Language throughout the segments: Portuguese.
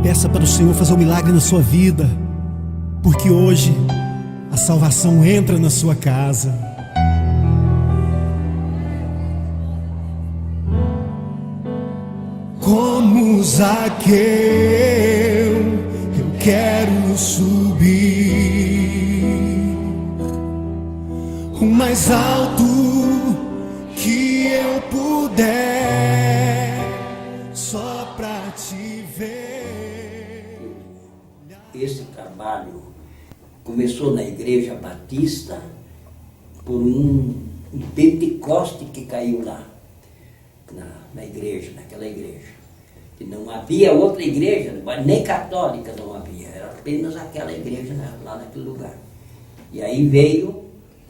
Peça para o Senhor fazer um milagre na sua vida, porque hoje a salvação entra na sua casa. Como Zaqueu, eu quero subir o mais alto que eu puder, só pra te ver. Esse trabalho começou na Igreja Batista por um Pentecoste que caiu lá, na igreja, naquela igreja. Que não havia outra igreja, nem católica não havia, era apenas aquela igreja lá naquele lugar. E aí veio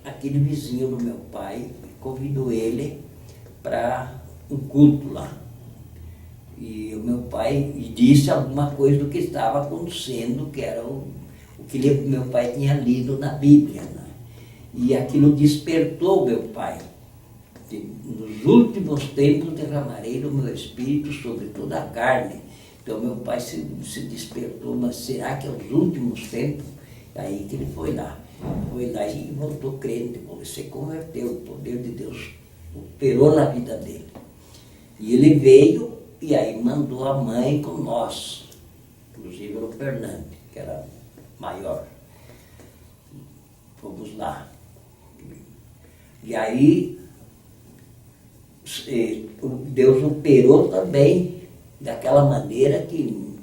aquele vizinho do meu pai e convidou ele para um culto lá. E o meu pai disse alguma coisa do que estava acontecendo, que era o que meu pai tinha lido na Bíblia, né? E aquilo despertou meu pai. Nos últimos tempos derramarei do meu espírito sobre toda a carne. Então meu pai se despertou, mas será que é os últimos tempos? Aí que ele foi lá e voltou crente, se converteu, o poder de Deus operou na vida dele. E ele veio e aí mandou a mãe com nós, inclusive o Fernando, que era maior. Fomos lá. E aí Deus operou também daquela maneira que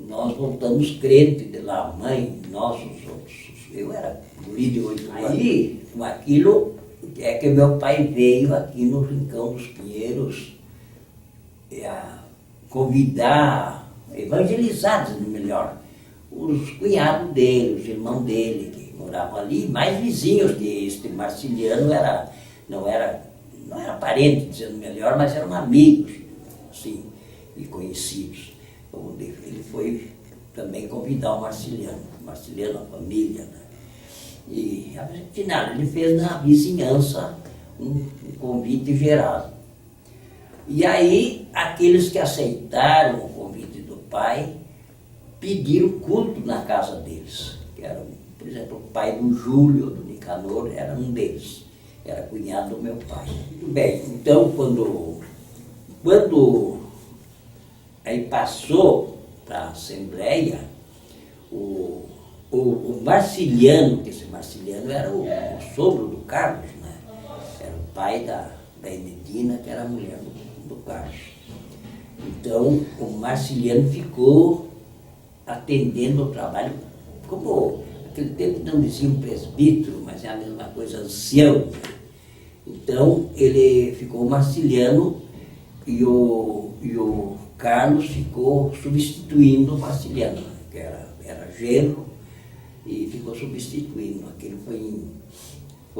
nós voltamos crentes de lá, a mãe, nós, os outros. Eu era guri de 8 anos. Aí, com aquilo, é que meu pai veio aqui no Rincão dos Pinheiros convidar, evangelizar, dizendo melhor, os cunhados dele, os irmãos dele, que moravam ali, mais vizinhos, que este Marciliano não era parente, dizendo melhor, mas eram amigos, sim, e conhecidos. Ele foi também convidar o Marciliano, a família, né? E, afinal, ele fez na vizinhança um convite geral. E aí, aqueles que aceitaram o convite do pai, pediram culto na casa deles, que eram, por exemplo, o pai do Júlio, do Nicanor, era um deles. Era cunhado do meu pai. Bem, então quando aí passou para a Assembleia, o Marciliano, que esse Marciliano era o sogro do Carlos, né? Era o pai da Benedina, que era a mulher do Carlos. Então o Marciliano ficou atendendo o trabalho, como naquele tempo não diziam presbítero, mas é a mesma coisa, ancião. Então ele ficou Marciliano e o Carlos ficou substituindo o Marciliano, que era genro, e ficou substituindo. Aquele foi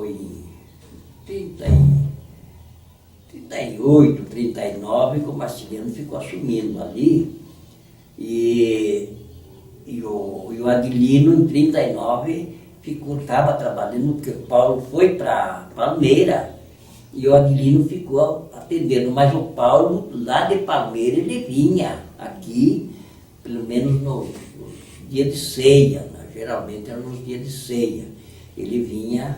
em 38, 39, que o Marciliano ficou assumindo ali. E o Adilino, em 39, estava trabalhando, porque o Paulo foi para Palmeira e o Adilino ficou atendendo. Mas o Paulo, lá de Palmeira, ele vinha aqui, pelo menos nos dias de ceia, né? Geralmente eram nos dias de ceia. Ele vinha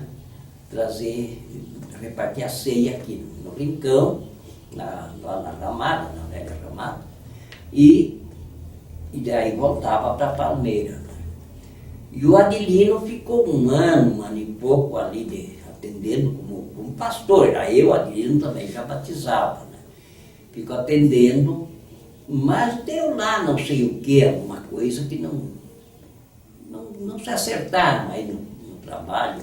repartir a ceia aqui no Rincão, lá na Ramada, na velha Ramada, e daí voltava para Palmeira. E o Adilino ficou um ano e pouco ali atendendo como pastor. Aí o Adilino também já batizava, né? Ficou atendendo, mas deu lá não sei o que, alguma coisa que não se acertaram aí no trabalho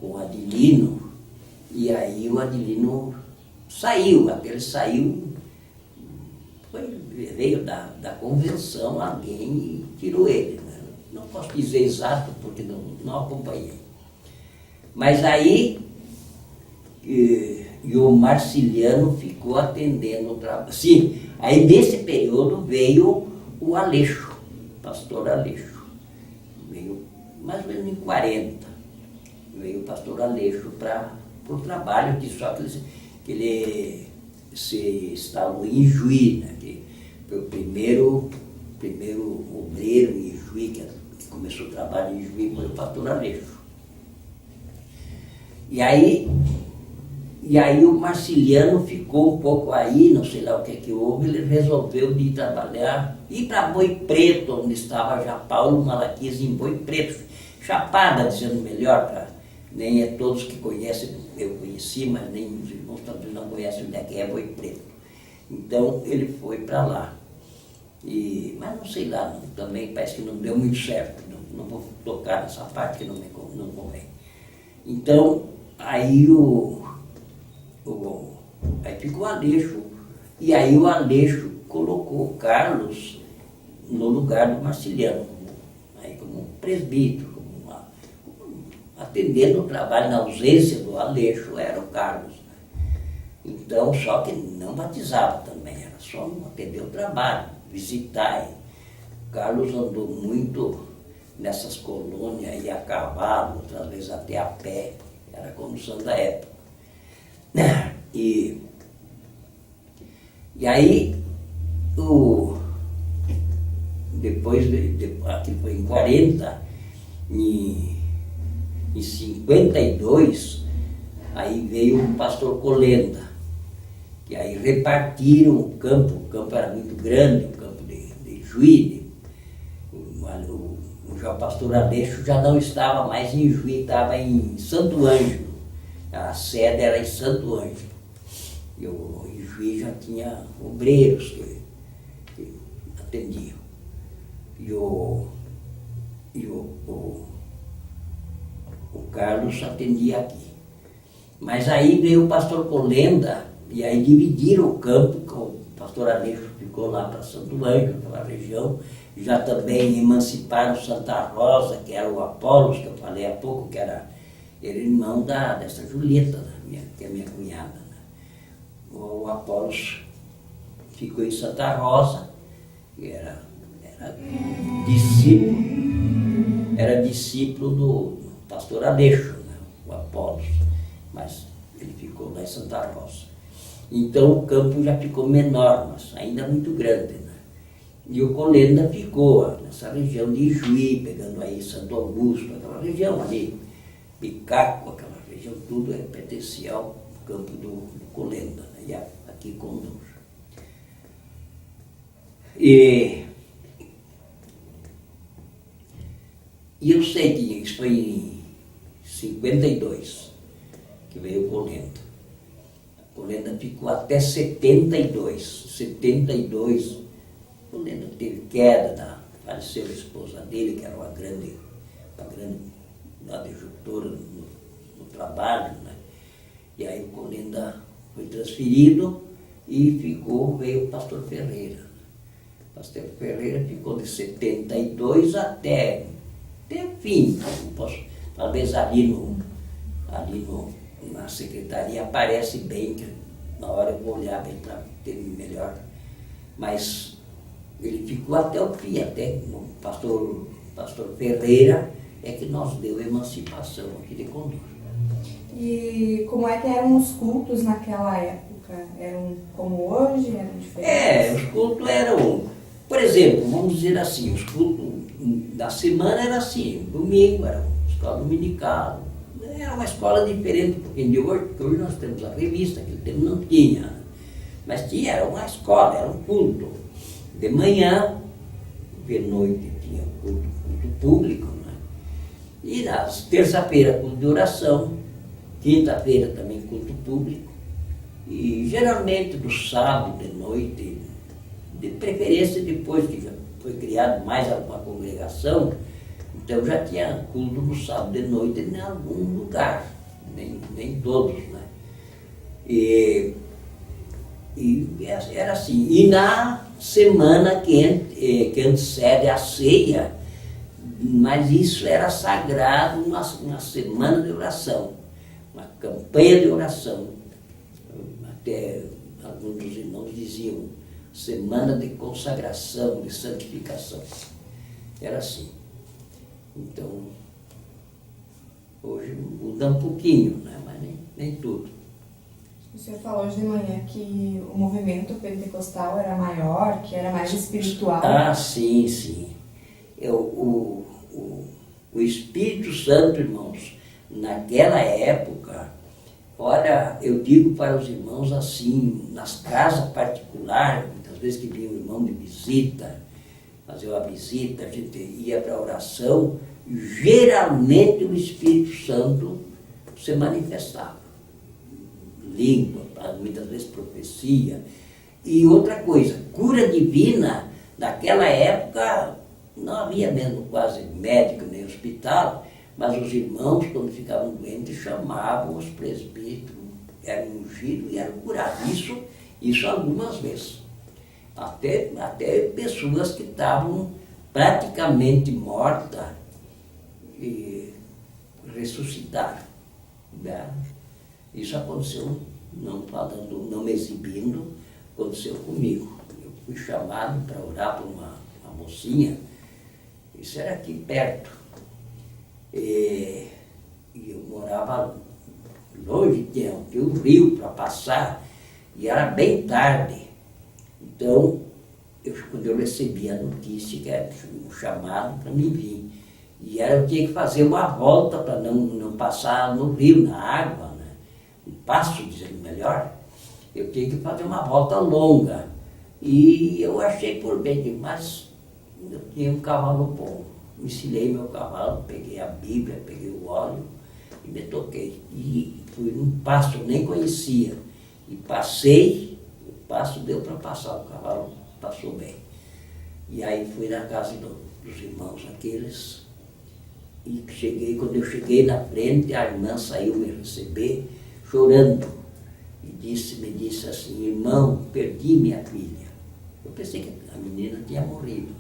com o Adilino. E aí o Adilino saiu, aquele saiu, veio da convenção alguém e tirou ele, né? Não posso dizer exato porque não acompanhei. Mas aí e o Marciliano ficou atendendo o trabalho. Sim, aí nesse período veio o Aleixo, pastor Aleixo. Veio mais ou menos em 40. Veio o pastor Aleixo para o trabalho, só que ele se instalou em Juí, né? Que foi o primeiro obreiro em Juí, que começou o trabalho em Juí, foi o pastor Aleixo. E aí o Marciliano ficou um pouco aí, não sei lá o que houve, ele resolveu de ir trabalhar, ir para Boi Preto, onde estava já Paulo Malaquias em Boi Preto, Chapada, dizendo melhor, nem é todos que conhecem, eu conheci, mas nem os irmãos talvez não conhecem onde é que é Boi Preto. Então ele foi para lá. Mas não sei lá, também parece que não deu muito certo, não vou tocar nessa parte que não convém. Então, aí aí ficou o Aleixo, e aí o Aleixo colocou o Carlos no lugar do Marciliano, como presbítero, atendendo o trabalho na ausência do Aleixo, era o Carlos. Então, só que não batizava também, era só atender o trabalho, visitar. O Carlos andou muito nessas colônias, ia a cavalo, outras vezes até a pé, era a condução da época. E aí, depois, aqui foi em 40, em 52, aí veio o pastor Colenda, que aí repartiram o campo era muito grande, o campo de Juí. O pastor Aleixo já não estava mais em Juí, estava em Santo Ângelo, a sede era em Santo Ângelo. E em Juí já tinha obreiros que atendiam. E o Carlos atendia aqui. Mas aí veio o pastor Colenda, e aí dividiram o campo, o pastor Aleixo ficou lá para Santo Ângelo, aquela região, já também emanciparam Santa Rosa, que era o Apolos, que eu falei há pouco, que era irmão dessa Julieta, que é minha cunhada. Né? O Apolos ficou em Santa Rosa, que era discípulo do pastor Aleixo, né? O Apolos, mas ele ficou lá em Santa Rosa. Então o campo já ficou menor, mas ainda muito grande. Né? E o Colenda ficou nessa região de Juí, pegando aí Santo Augusto, aquela região ali, Picaco, aquela região, tudo pertencia ao campo do Colenda, né? E aqui conduz. E eu sei que isso foi em 52 que veio o Colenda. O Colenda ficou até 72. 72, o Colenda teve queda, faleceu a esposa dele, que era uma grande adjutora no trabalho, né? E aí o Colenda foi transferido e veio o pastor Ferreira. O pastor Ferreira ficou de 72 até fim. Talvez ali na secretaria aparece bem, que na hora eu vou olhar bem para ter melhor. Mas ele ficou até o fim, até o pastor Ferreira é que nos deu emancipação aqui de Condor. E como é que eram os cultos naquela época? Eram como hoje? Eram diferentes? Os cultos eram, por exemplo, vamos dizer assim, os cultos da semana era assim, domingo era escola dominical, era uma escola diferente porque hoje nós temos a revista, aquele tempo não tinha, mas era uma escola, era um culto. De manhã, de noite tinha culto público, né? E nas terça-feira culto de oração, quinta-feira também culto público, e geralmente no sábado de noite, de preferência depois que já foi criado mais alguma congregação, então já tinha culto no sábado de noite em algum lugar, nem todos, né? E era assim. E na semana que antecede a ceia, mas isso era sagrado, uma semana de oração, uma campanha de oração. Até alguns dos irmãos diziam, semana de consagração, de santificação. Era assim. Então, hoje muda um pouquinho, né? Mas nem tudo. O senhor falou hoje de manhã que o movimento pentecostal era maior, que era mais espiritual. Ah, sim, sim. O Espírito Santo, irmãos, naquela época, olha, eu digo para os irmãos assim, nas casas particulares, muitas vezes que vinha um irmão de visita, fazer uma visita, a gente ia para a oração, geralmente o Espírito Santo se manifestava. Língua, muitas vezes profecia. E outra coisa, cura divina, naquela época não havia mesmo quase médico nem hospital, mas os irmãos, quando ficavam doentes, chamavam os presbíteros, eram ungidos e eram curados. Isso algumas vezes. Até pessoas que estavam praticamente mortas e ressuscitaram. Né? Isso aconteceu, não falando, não me exibindo, aconteceu comigo. Eu fui chamado para orar por uma mocinha, isso era aqui perto. E eu morava longe, tinha um rio para passar, e era bem tarde. Então, quando eu recebi a notícia que era um chamado para mim vir, e eu tinha que fazer uma volta para não passar no rio, na água, né? Um passo, dizendo melhor, eu tinha que fazer uma volta longa. E eu achei por bem, mas eu tinha um cavalo bom. Ensinei meu cavalo, peguei a Bíblia, peguei o óleo e me toquei. E fui num passo, eu nem conhecia. E passei, o passo deu para passar, o cavalo passou bem. E aí fui na casa dos irmãos aqueles. E quando eu cheguei na frente, a irmã saiu me receber, chorando. E me disse assim, irmão, perdi minha filha. Eu pensei que a menina tinha morrido.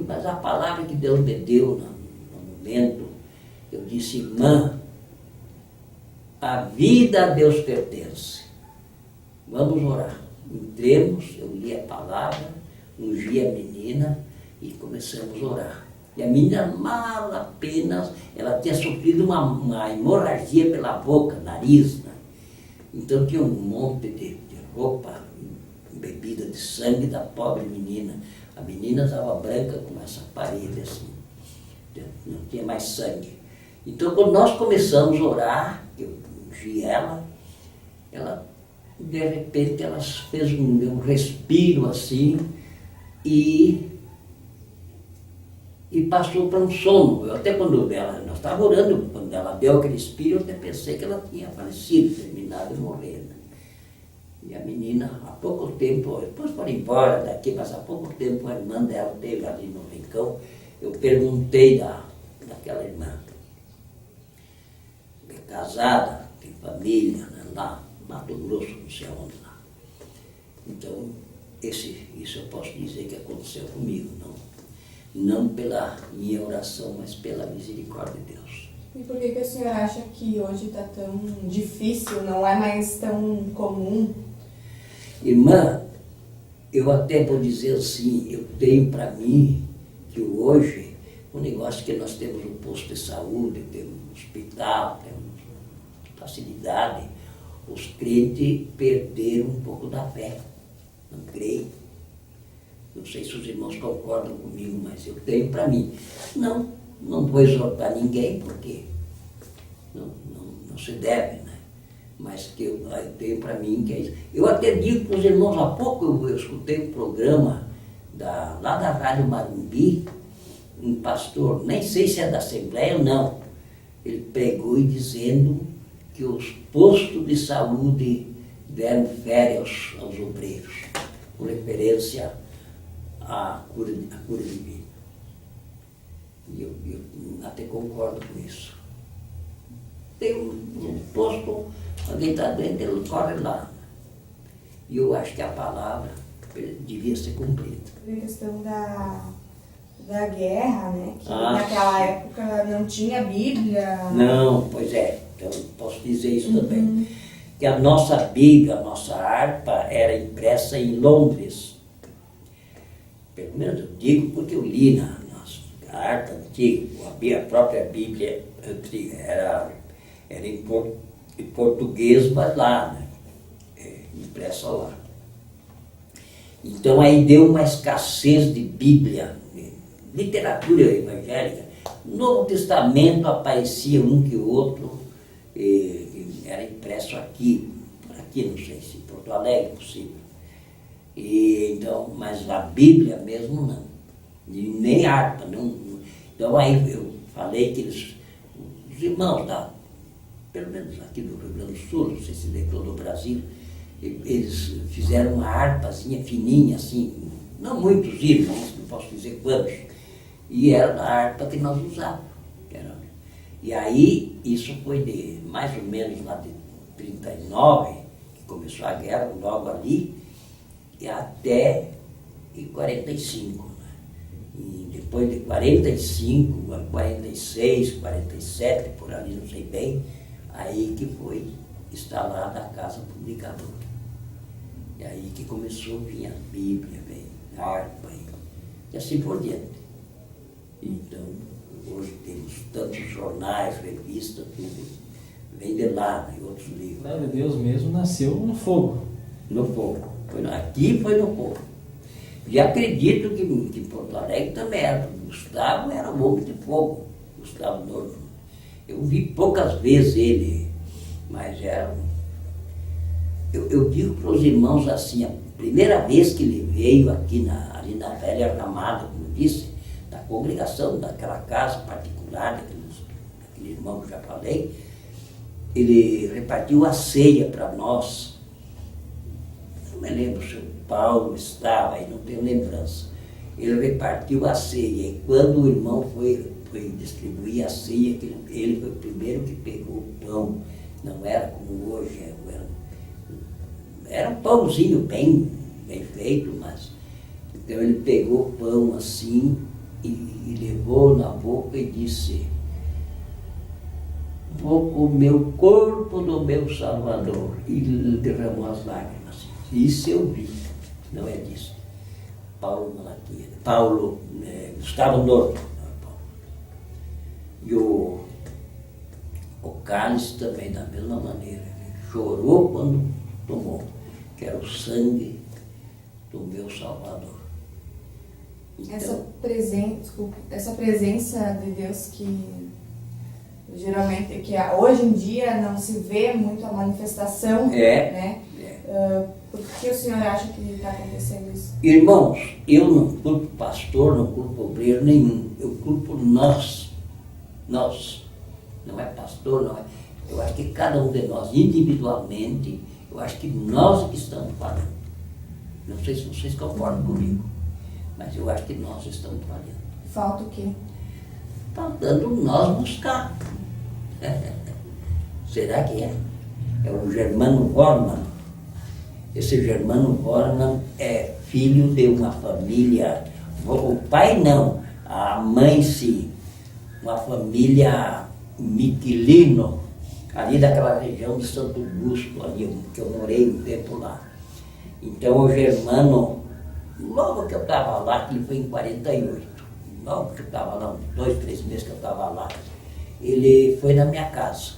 Mas a palavra que Deus me deu no momento, eu disse, irmã, a vida a Deus pertence. Vamos orar. Entremos, eu li a palavra, ungi a menina e começamos a orar. E a menina mal apenas, ela tinha sofrido uma hemorragia pela boca, nariz, né? Então tinha um monte de roupa, bebida de sangue da pobre menina. A menina estava branca com essa parede assim, não tinha mais sangue. Então quando nós começamos a orar, eu ungi ela, de repente ela fez um respiro assim e passou para um sono. Nós estávamos orando, quando ela deu aquele respiro, eu até pensei que ela tinha falecido, terminado de morrer. Né? E a menina, há pouco tempo, depois foram embora daqui, mas há pouco tempo a irmã dela esteve ali no rincão, eu perguntei daquela irmã, é casada, tem família, né, lá, Mato Grosso, não sei onde lá. Então, isso eu posso dizer que aconteceu comigo, não pela minha oração, mas pela misericórdia de Deus. E por que o senhor acha que hoje está tão difícil, não é mais tão comum? Irmã, eu até vou dizer assim, eu tenho para mim que hoje, o negócio que nós temos um posto de saúde, temos um hospital, temos facilidade, os crentes perderam um pouco da fé, não creio. Não sei se os irmãos concordam comigo, mas eu tenho para mim. Não vou exortar ninguém, porque não se deve, né? Mas que eu tenho para mim que é isso. Eu até digo para os irmãos, há pouco eu escutei um programa lá da Rádio Marumbi, um pastor, nem sei se é da Assembleia ou não, ele pregou e dizendo que os postos de saúde deram férias aos obreiros, com referência à cura divina. E eu até concordo com isso. Tem um posto, alguém está doente, ele corre lá. E eu acho que a palavra devia ser cumprida. A questão da guerra, né? Que naquela época não tinha Bíblia. Não, pois é. Então posso dizer isso também. Que a nossa Bíblia, a nossa harpa era impressa em Londres. Pelo menos eu digo porque eu li na harpa antiga, a própria Bíblia antiga, era em português, mas lá, né? impressa lá. Então aí deu uma escassez de Bíblia, literatura evangélica. No Novo Testamento aparecia um que outro, era impresso aqui, não sei se em Porto Alegre, possível. Então, mas a Bíblia mesmo não, e nem harpa. Não. Então aí eu falei que os irmãos pelo menos aqui do Rio Grande do Sul, não sei se de todo o Brasil, eles fizeram uma harpazinha fininha, assim, não muitos irmãos, não posso dizer quantos, e era a harpa que nós usávamos. E aí, isso foi de mais ou menos lá de 39, que começou a guerra, logo ali, e até 45. E depois de 45, 46, 47, por ali, não sei bem, aí que foi instalada a Casa Publicadora. E aí que começou a vir a Bíblia, a harpa, e assim por diante. Então, hoje temos tantos jornais, revistas, tudo vem de lá, e outros livros. Glória a Deus mesmo nasceu no fogo. No fogo. Aqui foi no fogo. E acredito que Porto Alegre também era. Gustavo era um homem de fogo, Gustavo Norton. Eu vi poucas vezes ele, mas era eu digo para os irmãos assim, a primeira vez que ele veio aqui ali na Velha Ramada, como eu disse, da congregação, daquela casa particular, daquele irmão que eu já falei, ele repartiu a ceia para nós. Não me lembro se o Paulo estava aí, não tenho lembrança. Ele repartiu a ceia, e quando o irmão foi distribuir a ceia, ele foi o primeiro que pegou o pão. Não era como hoje, era um pãozinho bem feito, mas então ele pegou o pão assim e levou na boca e disse: vou comer o corpo do meu Salvador. E derramou as lágrimas. Isso eu vi, não é disso. Gustavo Norton. E o cálice também, da mesma maneira. Ele chorou quando tomou, que era o sangue do meu Salvador. Então, essa presença de Deus que geralmente, que hoje em dia não se vê muito a manifestação, né? Por que o senhor acha que está acontecendo isso? Irmãos, eu não culpo pastor, não culpo obreiro nenhum. Eu culpo nós. Não é pastor, não é. Eu acho que cada um de nós, individualmente, eu acho que nós que estamos falhando. Não sei se vocês concordam comigo, mas eu acho que nós estamos falhando. Falta o quê? Faltando nós buscar. Será que é? É o Germano Horman. Esse Germano Horman é filho de uma família, o pai não, a mãe sim, uma família Miquelino, ali daquela região de Santo Augusto, ali que eu morei um tempo lá. Então o Germano, logo que eu estava lá, que ele foi em 48, logo que eu estava lá, uns 2, 3 meses que eu estava lá, ele foi na minha casa.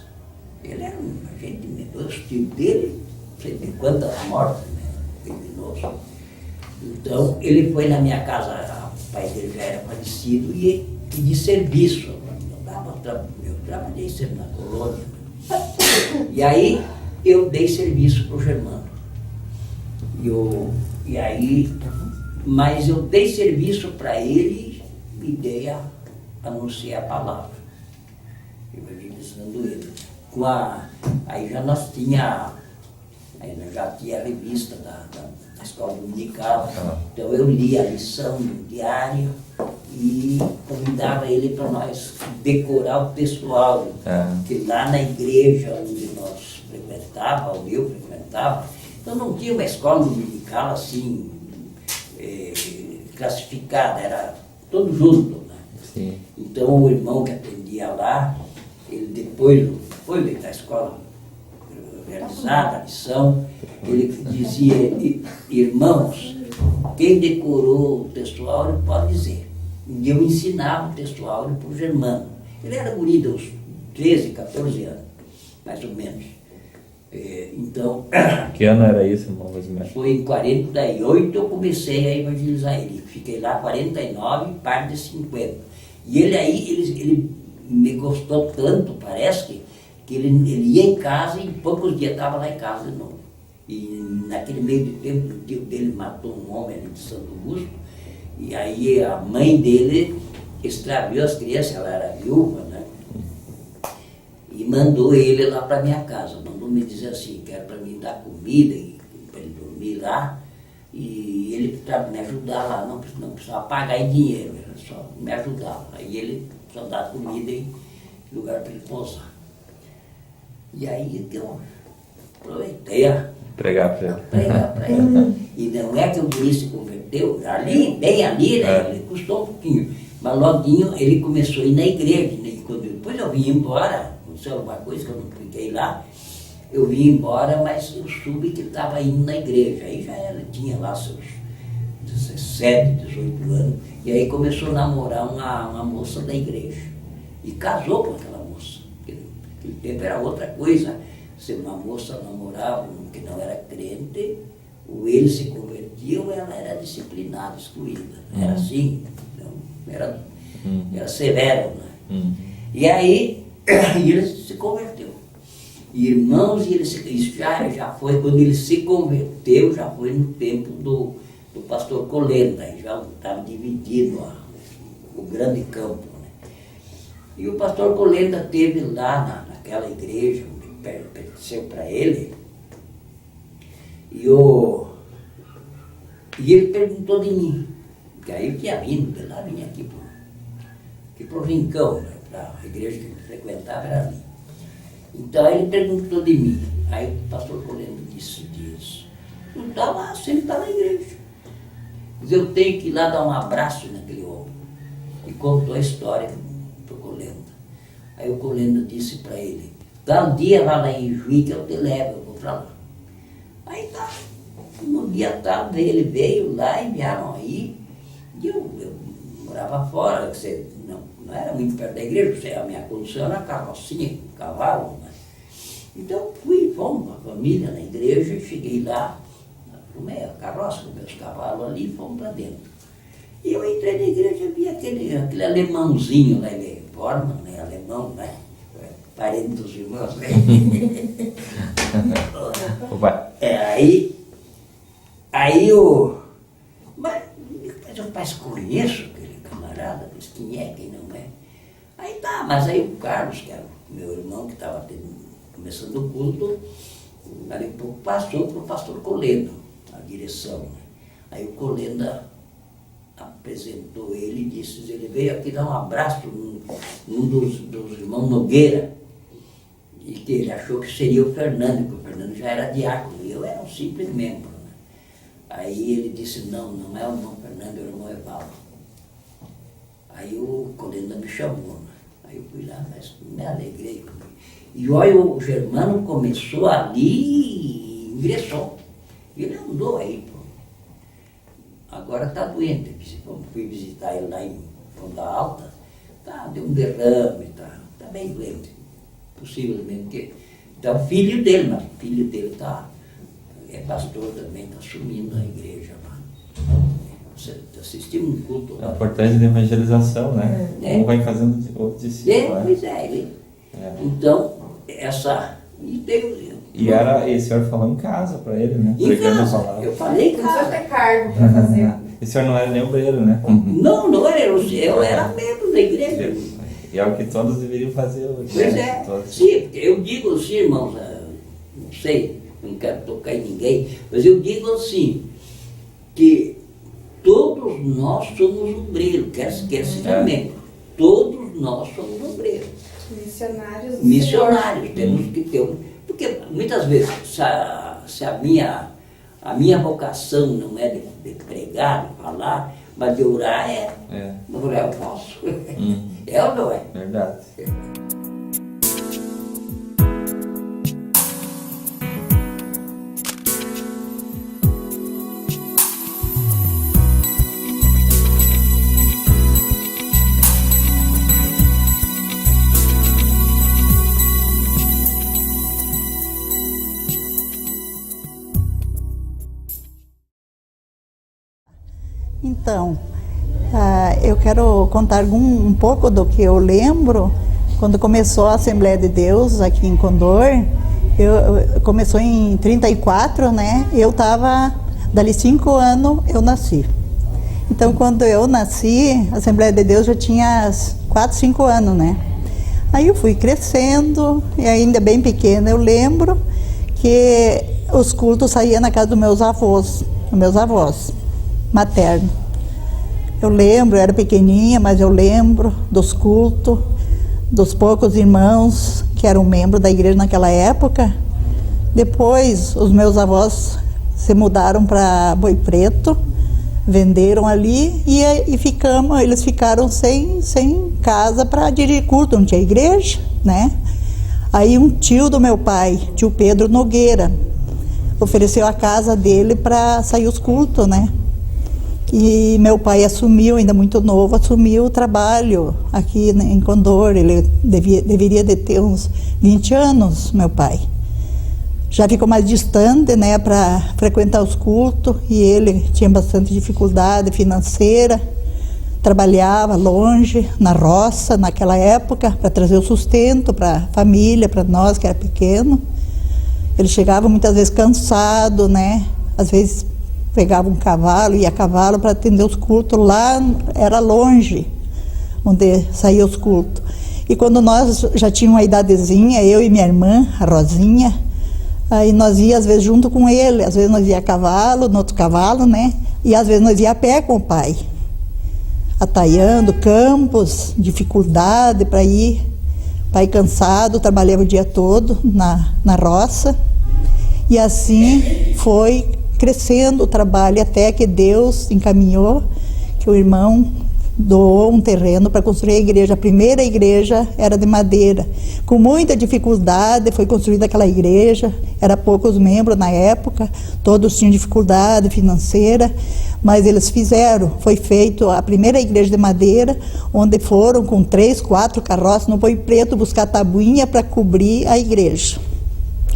Ele era um agente medroso, o tio dele, não sei de quantas mortes, né, criminoso. Então ele foi na minha casa, o pai dele já era falecido, e de serviço. Eu trabalhei sempre na colônia. E aí eu dei serviço para o Germano. Mas eu dei serviço para ele e dei anunciar a palavra. Evangelizando ele. Aí nós já tinha a revista da escola dominical. Então eu li a lição no diário e convidava ele para nós decorar o textual, que lá na igreja onde nós frequentávamos, onde eu frequentava, então não tinha uma escola dominical assim, classificada, era todo junto, né? Sim. Então o irmão que atendia lá, ele depois da escola realizada a lição, ele dizia: irmãos, quem decorou o textual pode dizer. E eu ensinava o textual para o Germano. Ele era guri de uns 13, 14 anos, mais ou menos. Então, que ano era isso, irmão Rosimar? foi em 48 eu comecei a evangelizar ele. Fiquei lá 49, parte de 50. E ele aí, ele me gostou tanto, parece que ele ia em casa e em poucos dias estava lá em casa de novo. E naquele meio de tempo, o tio dele matou um homem ali de Santo Augusto, e aí a mãe dele extraviou as crianças, ela era viúva, né? E mandou ele lá para minha casa, mandou me dizer assim, que era para mim dar comida, para ele dormir lá, e ele para me ajudar lá, não precisava pagar em dinheiro, era só me ajudar. Aí ele só dá comida e lugar para ele pousar. E aí eu aproveitei a pregar para ele. Pregar para ele. E não é que o guri se converteu, ali, bem ali, né? Ele custou um pouquinho. Mas loguinho ele começou a ir na igreja, né? E depois eu vim embora, aconteceu alguma coisa que eu não fiquei lá, eu vim embora, mas eu soube que ele estava indo na igreja. Aí já era, tinha lá seus 17, 18 anos, e aí começou a namorar uma moça da igreja. E casou com aquela moça. Naquele tempo era outra coisa. Se uma moça namorava um que não era crente, ou ele se convertia ou ela era disciplinada, excluída. Era assim, então, era severo, né? E aí ele se converteu. Irmãos, isso já foi, quando ele se converteu, já foi no tempo do pastor Colenda, já estava dividido o grande campo. Né? E o pastor Colenda teve lá naquela igreja, pertenceu para ele, e ele perguntou de mim, que aí eu tinha vindo de lá, vinha aqui pro Rincão, né? A igreja que ele frequentava era ali. Então ele perguntou de mim, aí o pastor Colendo disse, não está lá, sempre está na igreja. Diz, eu tenho que ir lá dar um abraço naquele homem. E contou a história pro Colenda. Aí o Colenda disse para ele, dá um dia lá em Juí que eu te levo, eu vou para lá. Aí tá, no dia tarde ele veio lá e vieram aí, e eu morava fora, não era muito perto da igreja, a minha condição era carrocinha, cavalo, né? Então fomos com a família na igreja, cheguei lá, arrumei a carroça com meus cavalos ali e fomos para dentro. E eu entrei na igreja e vi aquele alemãozinho lá, ele é Bormann, né? Alemão, né? Parente dos irmãos, né? Aí mas eu parece que conheço aquele camarada, mas quem é, quem não é. Aí tá, mas aí o Carlos, que era o meu irmão que estava começando o culto, ali um pouco passou para o pastor Colenda, a direção. Né? Aí o Colenda apresentou ele e disse, ele veio aqui dar um abraço num dos irmãos Nogueira, e que ele achou que seria o Fernando, porque o Fernando já era diácono, e eu era um simples membro. Né? Aí ele disse, não é o irmão Fernando, é o irmão Evaldo. Aí o Colenda me chamou, né? Aí eu fui lá, mas me alegrei. E olha, o Germano começou ali e ingressou. Ele andou aí, pô. Agora está doente. Fui visitar ele lá em Ponta Alta, deu um derrame, tá bem doente. Possivelmente que tá o filho dele, mas o filho dele é pastor também, está assumindo a igreja lá. Você assistiu um culto lá. É a importância da evangelização, né? Um vai fazendo o discípulo. Pois é. Então, E esse senhor falou em casa para ele, né? Em casa, eu falei em casa. Não precisa ter cargo para fazer. Esse senhor não era nem obreiro, né? Não era, eu era membro da igreja. E é o que todos deveriam fazer hoje. Pois né? Sim, porque eu digo assim, irmãos, não sei, não quero tocar em ninguém, mas eu digo assim, que todos nós somos obreiros, quer seja membro, todos nós somos obreiros. Missionários, temos que ter. Porque muitas vezes, se a minha vocação não é de pregar, de falar, mas de orar orar eu posso. É ou não é? Verdade. Então, eu quero contar um pouco do que eu lembro quando começou a Assembleia de Deus aqui em Condor. Começou em 34, né? Eu estava, dali 5 anos, eu nasci. Então, quando eu nasci, a Assembleia de Deus já tinha 4, 5 anos, né? Aí eu fui crescendo, e ainda bem pequena, eu lembro que os cultos saíam na casa dos meus avós maternos. Eu lembro, eu era pequenininha, mas eu lembro dos cultos, dos poucos irmãos que eram membros da igreja naquela época. Depois, os meus avós se mudaram para Boi Preto, venderam ali e eles ficaram sem casa para dirigir culto, não tinha igreja, né? Aí um tio do meu pai, tio Pedro Nogueira, ofereceu a casa dele para sair os cultos, né? E meu pai assumiu, ainda muito novo, assumiu o trabalho aqui em Condor. Ele deveria de ter uns 20 anos, meu pai. Já ficou mais distante, né, para frequentar os cultos, e ele tinha bastante dificuldade financeira, trabalhava longe, na roça, naquela época, para trazer o sustento para a família, para nós, que era pequeno. Ele chegava muitas vezes cansado, né, às vezes pegava um cavalo, ia a cavalo para atender os cultos, lá era longe, onde saía os cultos. E quando nós já tínhamos uma idadezinha, eu e minha irmã, a Rosinha, aí nós ia às vezes junto com ele, às vezes nós ia a cavalo, no outro cavalo, né? E às vezes nós ia a pé com o pai, ataiando campos, dificuldade para ir. Pai cansado, trabalhava o dia todo na roça. E assim foi crescendo o trabalho até que Deus encaminhou, que o irmão doou um terreno para construir a igreja. A primeira igreja era de madeira. Com muita dificuldade foi construída aquela igreja, era poucos membros na época, todos tinham dificuldade financeira, mas eles fizeram. Foi feito a primeira igreja de madeira, onde foram com 3, 4 carroças no Boi Preto buscar tabuinha para cobrir a igreja.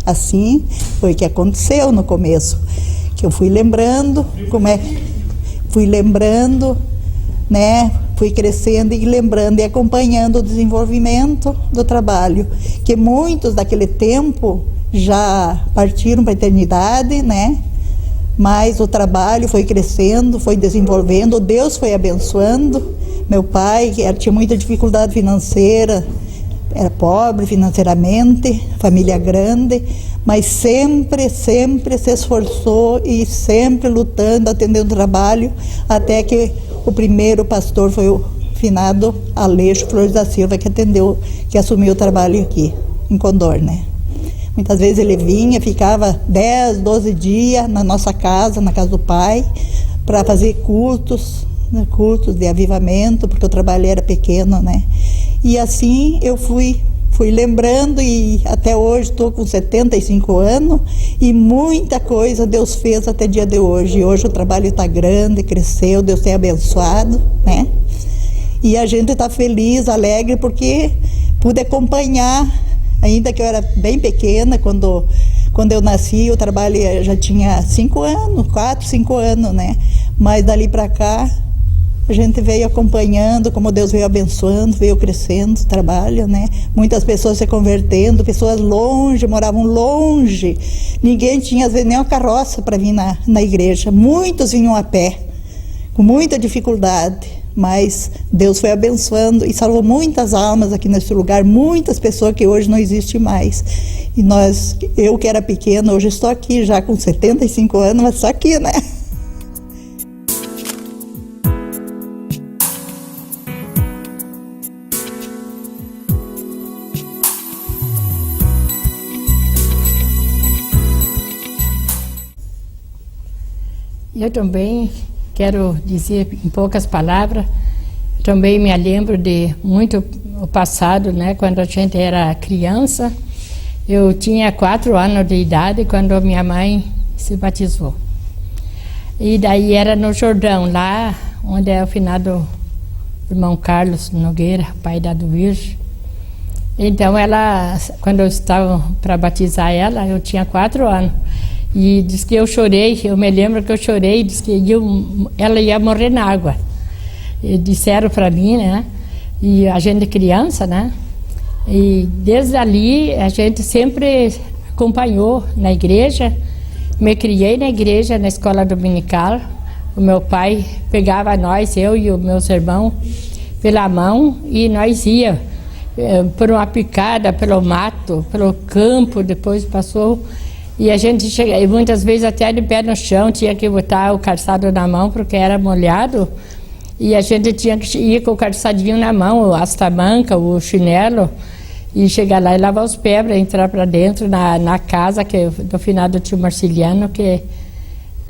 Assim foi que aconteceu no começo, que eu fui lembrando né, fui crescendo e lembrando e acompanhando o desenvolvimento do trabalho, que muitos daquele tempo já partiram para a eternidade, né? Mas o trabalho foi crescendo, foi desenvolvendo, Deus foi abençoando. Meu pai, que tinha muita dificuldade financeira, era pobre financeiramente, família grande, mas sempre se esforçou e sempre lutando, atendendo o trabalho, até que o primeiro pastor foi o finado Aleixo Flores da Silva, que assumiu o trabalho aqui em Condor, né? Muitas vezes ele vinha, ficava 10, 12 dias na nossa casa, na casa do pai, para fazer cultos, né, cultos de avivamento, porque o trabalho era pequeno, né? E assim eu fui lembrando, e até hoje estou com 75 anos e muita coisa Deus fez até o dia de hoje. E hoje o trabalho está grande, cresceu, Deus tem abençoado, né? E a gente está feliz, alegre, porque pude acompanhar, ainda que eu era bem pequena, quando eu nasci, o trabalho já tinha 5 anos, 4, 5 anos, né? Mas dali para cá, a gente veio acompanhando como Deus veio abençoando, veio crescendo o trabalho, né? Muitas pessoas se convertendo, pessoas longe, moravam longe. Ninguém tinha, às vezes, nem uma carroça para vir na igreja. Muitos vinham a pé, com muita dificuldade. Mas Deus foi abençoando e salvou muitas almas aqui nesse lugar, muitas pessoas que hoje não existem mais. E eu que era pequena, hoje estou aqui já com 75 anos, mas estou aqui, né? Eu também quero dizer em poucas palavras, também me lembro de muito o passado, né? Quando a gente era criança, eu tinha 4 anos de idade quando minha mãe se batizou. E daí era no Jordão, lá onde é o finado irmão Carlos Nogueira, pai da Virgem. Então ela, quando eu estava para batizar ela, eu tinha 4 anos. E diz que eu chorei, eu me lembro que eu chorei, diz que ela ia morrer na água. E disseram para mim, né? E a gente criança, né? E desde ali a gente sempre acompanhou na igreja. Me criei na igreja, na escola dominical. O meu pai pegava nós, eu e os meus irmãos, pela mão e nós ia por uma picada, pelo mato, pelo campo, depois passou. E a gente chega, e muitas vezes até de pé no chão, tinha que botar o calçado na mão porque era molhado. E a gente tinha que ir com o calçadinho na mão, as tamancas, o chinelo, e chegar lá e lavar os pés para entrar para dentro na casa do finado tio Marciliano, que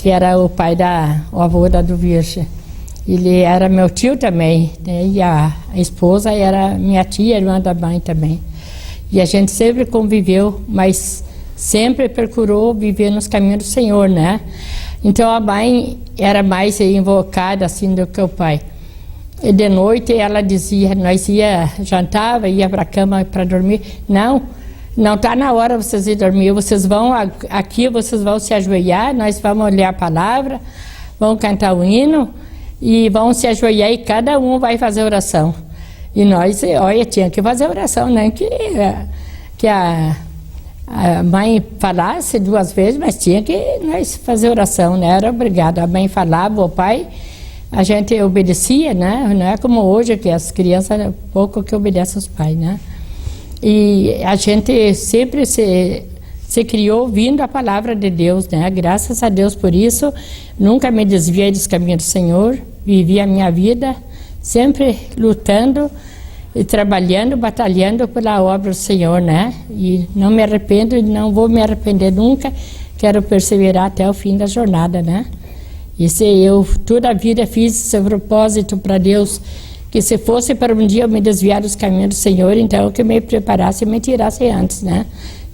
era o pai o avô da do Virgem. Ele era meu tio também, né? E a esposa era minha tia, irmã da mãe também. E a gente sempre conviveu, mas sempre procurou viver nos caminhos do Senhor, né? Então a mãe era mais invocada assim do que o pai. E de noite ela dizia, nós jantava, ia para a cama para dormir. Não está na hora vocês ir dormir, vocês vão aqui, vocês vão se ajoelhar, nós vamos ler a palavra, vamos cantar o hino e vão se ajoelhar e cada um vai fazer oração. E nós, olha, tinha que fazer oração, né? Que a mãe falasse 2 vezes, mas tinha que nós fazer oração, né? Era obrigado. A mãe falava, o pai, a gente obedecia, né? Não é como hoje, que as crianças, pouco que obedecem aos pais, né? E a gente sempre se criou ouvindo a palavra de Deus, né? Graças a Deus por isso, nunca me desviei dos caminhos do Senhor, vivi a minha vida sempre lutando e trabalhando, batalhando pela obra do Senhor, né? E não me arrependo e não vou me arrepender nunca, quero perseverar até o fim da jornada, né? E se eu toda a vida fiz esse propósito para Deus, que se fosse para um dia eu me desviar dos caminhos do Senhor, então que me preparasse e me tirasse antes, né?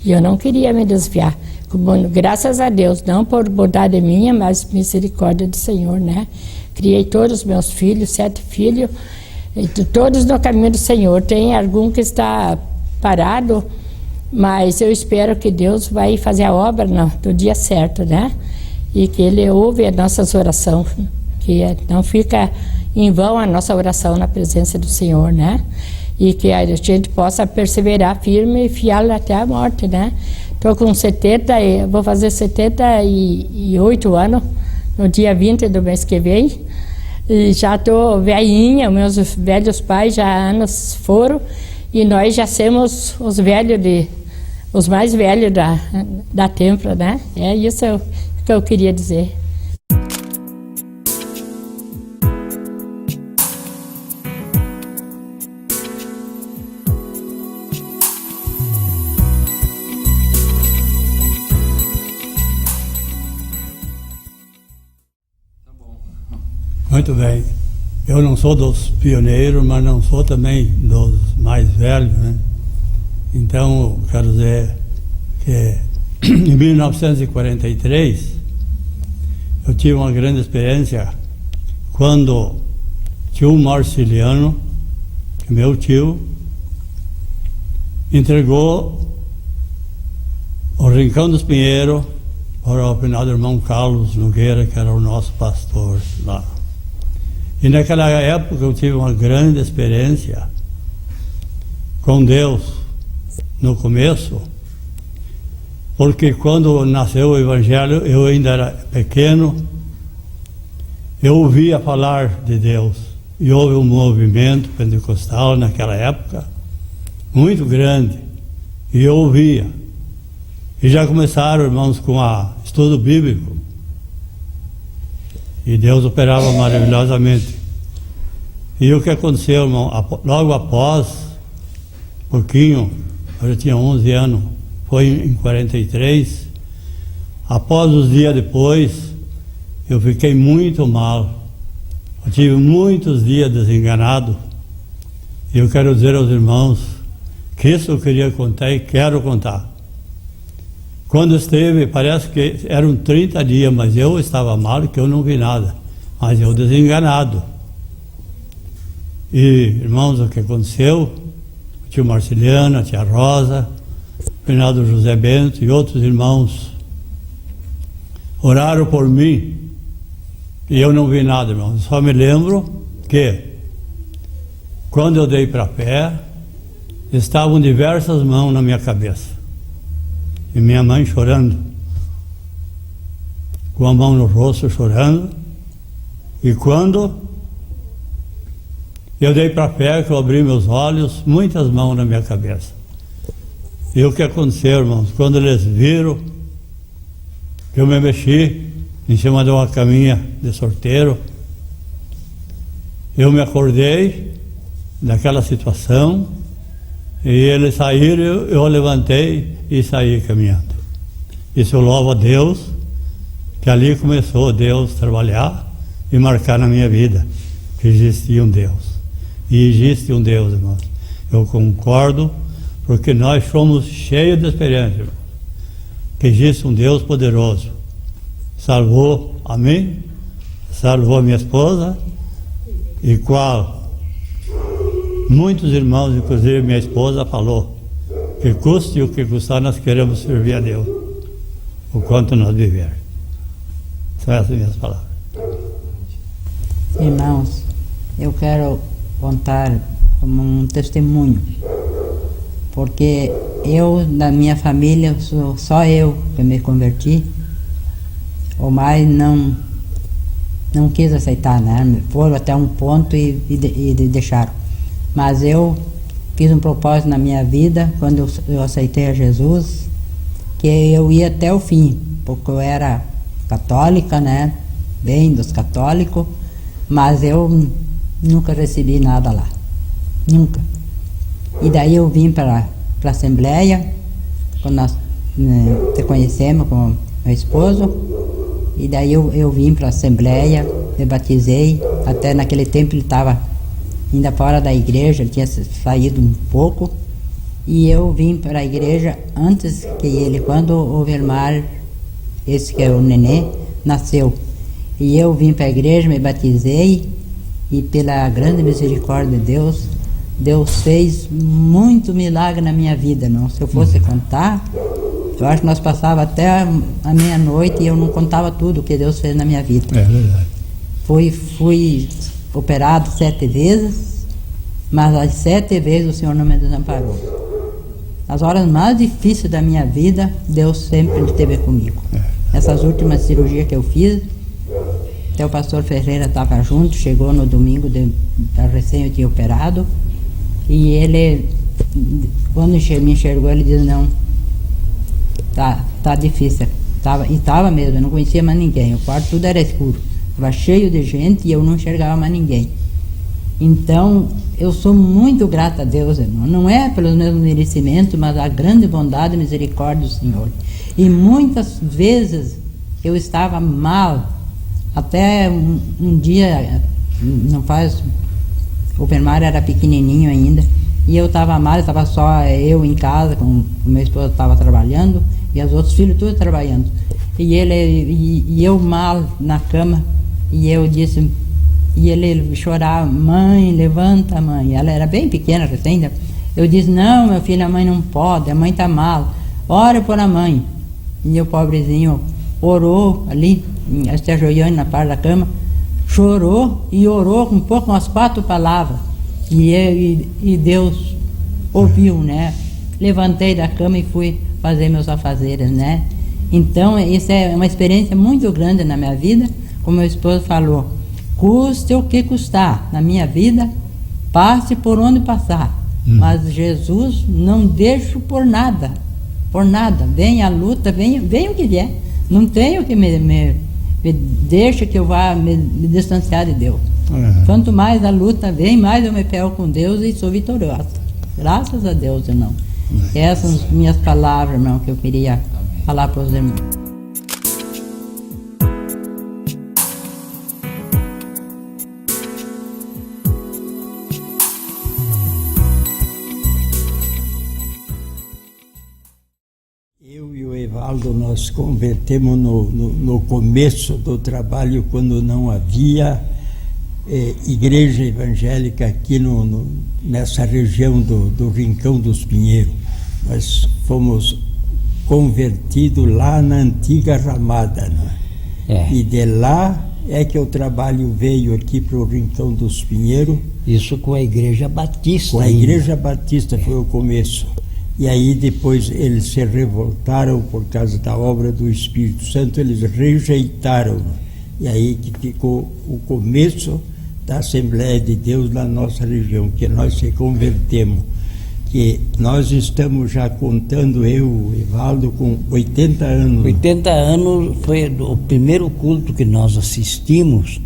E eu não queria me desviar. Graças a Deus, não por bondade minha, mas misericórdia do Senhor, né? Criei todos os meus filhos, 7 filhos, e todos no caminho do Senhor. Tem algum que está parado, mas eu espero que Deus vai fazer a obra no dia certo, né? E que Ele ouve as nossas orações, que não fica em vão a nossa oração na presença do Senhor, né? E que a gente possa perseverar firme e fiel até a morte, né? Estou com 70, vou fazer 78 anos, no dia 20 do mês que vem. E já estou velhinha, meus velhos pais já anos foram, e nós já somos os mais velhos da Templo, né? É isso que eu queria dizer. Muito bem. Eu não sou dos pioneiros, mas não sou também dos mais velhos, né? Então, quero dizer que em 1943 eu tive uma grande experiência quando tio Marciliano, meu tio, entregou o Rincão dos Pinheiros para o finado irmão Carlos Nogueira, que era o nosso pastor lá. E naquela época eu tive uma grande experiência com Deus no começo, porque quando nasceu o Evangelho, eu ainda era pequeno, eu ouvia falar de Deus, e houve um movimento pentecostal naquela época, muito grande, e eu ouvia. E já começaram, irmãos, com estudo bíblico, e Deus operava maravilhosamente. E o que aconteceu, irmão, logo após, pouquinho, eu já tinha 11 anos, foi em 43, após os dias depois, eu fiquei muito mal. Eu tive muitos dias desenganado. E eu quero dizer aos irmãos que isso eu queria contar e quero contar. Quando esteve, parece que eram 30 dias, mas eu estava mal, que eu não vi nada. Mas eu desenganado. E, irmãos, o que aconteceu? O tio Marciliano, a tia Rosa, o finado José Bento e outros irmãos oraram por mim e eu não vi nada, irmão. Só me lembro que quando eu dei para pé, estavam diversas mãos na minha cabeça. E minha mãe chorando, com a mão no rosto, chorando. E quando eu dei para pé, que eu abri meus olhos, muitas mãos na minha cabeça. E o que aconteceu, irmãos? Quando eles viram que eu me mexi em cima de uma caminha de sorteiro, eu me acordei daquela situação e eles saíram, eu levantei e saí caminhando. Isso eu louvo a Deus, que ali começou Deus a trabalhar e marcar na minha vida que existia um Deus. E existe um Deus, irmãos. Eu concordo, porque nós somos cheios de experiência, irmãos, que existe um Deus poderoso. Salvou a mim, salvou a minha esposa, e qual muitos irmãos, inclusive minha esposa, falou que custe o que custar, nós queremos servir a Deus, o quanto nós viver. São essas minhas palavras. Irmãos, eu quero contar como um testemunho, porque eu, da minha família, sou só eu que me converti. O mais não quis aceitar, né? Foram até um ponto e deixaram. Mas eu fiz um propósito na minha vida, quando eu aceitei a Jesus, que eu ia até o fim, porque eu era católica, né? Bem dos católicos, mas eu nunca recebi nada lá. Nunca. E daí eu vim para a Assembleia, quando nós te conhecemos com meu esposo, e daí eu vim para a Assembleia, me batizei. Até naquele tempo ele estava ainda fora da igreja, ele tinha saído um pouco, e eu vim para a igreja antes que ele, quando o Velmar, esse que é o nenê, nasceu. E eu vim para a igreja, me batizei, e pela grande misericórdia de Deus, Deus fez muito milagre na minha vida, não? Se eu fosse contar, eu acho que nós passávamos até a meia-noite e eu não contava tudo o que Deus fez na minha vida. É verdade. Fui operado 7 vezes, mas as 7 vezes o Senhor não me desamparou. Nas horas mais difíceis da minha vida, Deus sempre esteve comigo. Essas últimas cirurgias que eu fiz, até o pastor Ferreira estava junto, chegou no domingo, recém eu tinha operado, e ele, quando me enxergou, ele disse, não, tá difícil. E estava mesmo, eu não conhecia mais ninguém, o quarto tudo era escuro, estava cheio de gente e eu não enxergava mais ninguém. Então, eu sou muito grata a Deus, irmão, não é pelos meus merecimentos, mas a grande bondade e misericórdia do Senhor. E muitas vezes eu estava mal, até um dia, não faz, o Velmar era pequenininho ainda, e eu estava mal, estava só eu em casa, com o meu esposo estava trabalhando, e os outros filhos todos trabalhando. E eu mal na cama, e eu disse, e ele chorava, mãe, levanta, mãe. Ela era bem pequena ainda. Eu disse, não, meu filho, a mãe não pode, a mãe está mal, ora por a mãe. E o pobrezinho orou ali, se ajoelhando na parte da cama, chorou e orou com umas 4 palavras. E Deus ouviu, né? Levantei da cama e fui fazer meus afazeres, né? Então, isso é uma experiência muito grande na minha vida. Como meu esposo falou, custe o que custar na minha vida, passe por onde passar. Mas Jesus não deixo por nada. Venha a luta, venha o que vier. Não tenho que me deixa que eu vá me distanciar de Deus. Quanto mais a luta vem, mais eu me pego com Deus e sou vitoriosa. Graças a Deus, irmão. Essas são minhas palavras, irmão, que eu queria falar para os irmãos. Eu e o Evaldo nós convertemos no começo do trabalho, quando não havia igreja evangélica aqui nessa região do Rincão dos Pinheiros. Nós fomos convertidos lá na antiga Ramada, né? E de lá é que o trabalho veio aqui para o Rincão dos Pinheiros. Isso com a Igreja Batista. Com a Igreja Batista foi o começo. E aí depois eles se revoltaram por causa da obra do Espírito Santo, eles rejeitaram. E aí que ficou o começo da Assembleia de Deus na nossa região, que nós se convertemos. Que nós estamos já contando, eu, Evaldo, com 80 anos. 80 anos foi o primeiro culto que nós assistimos,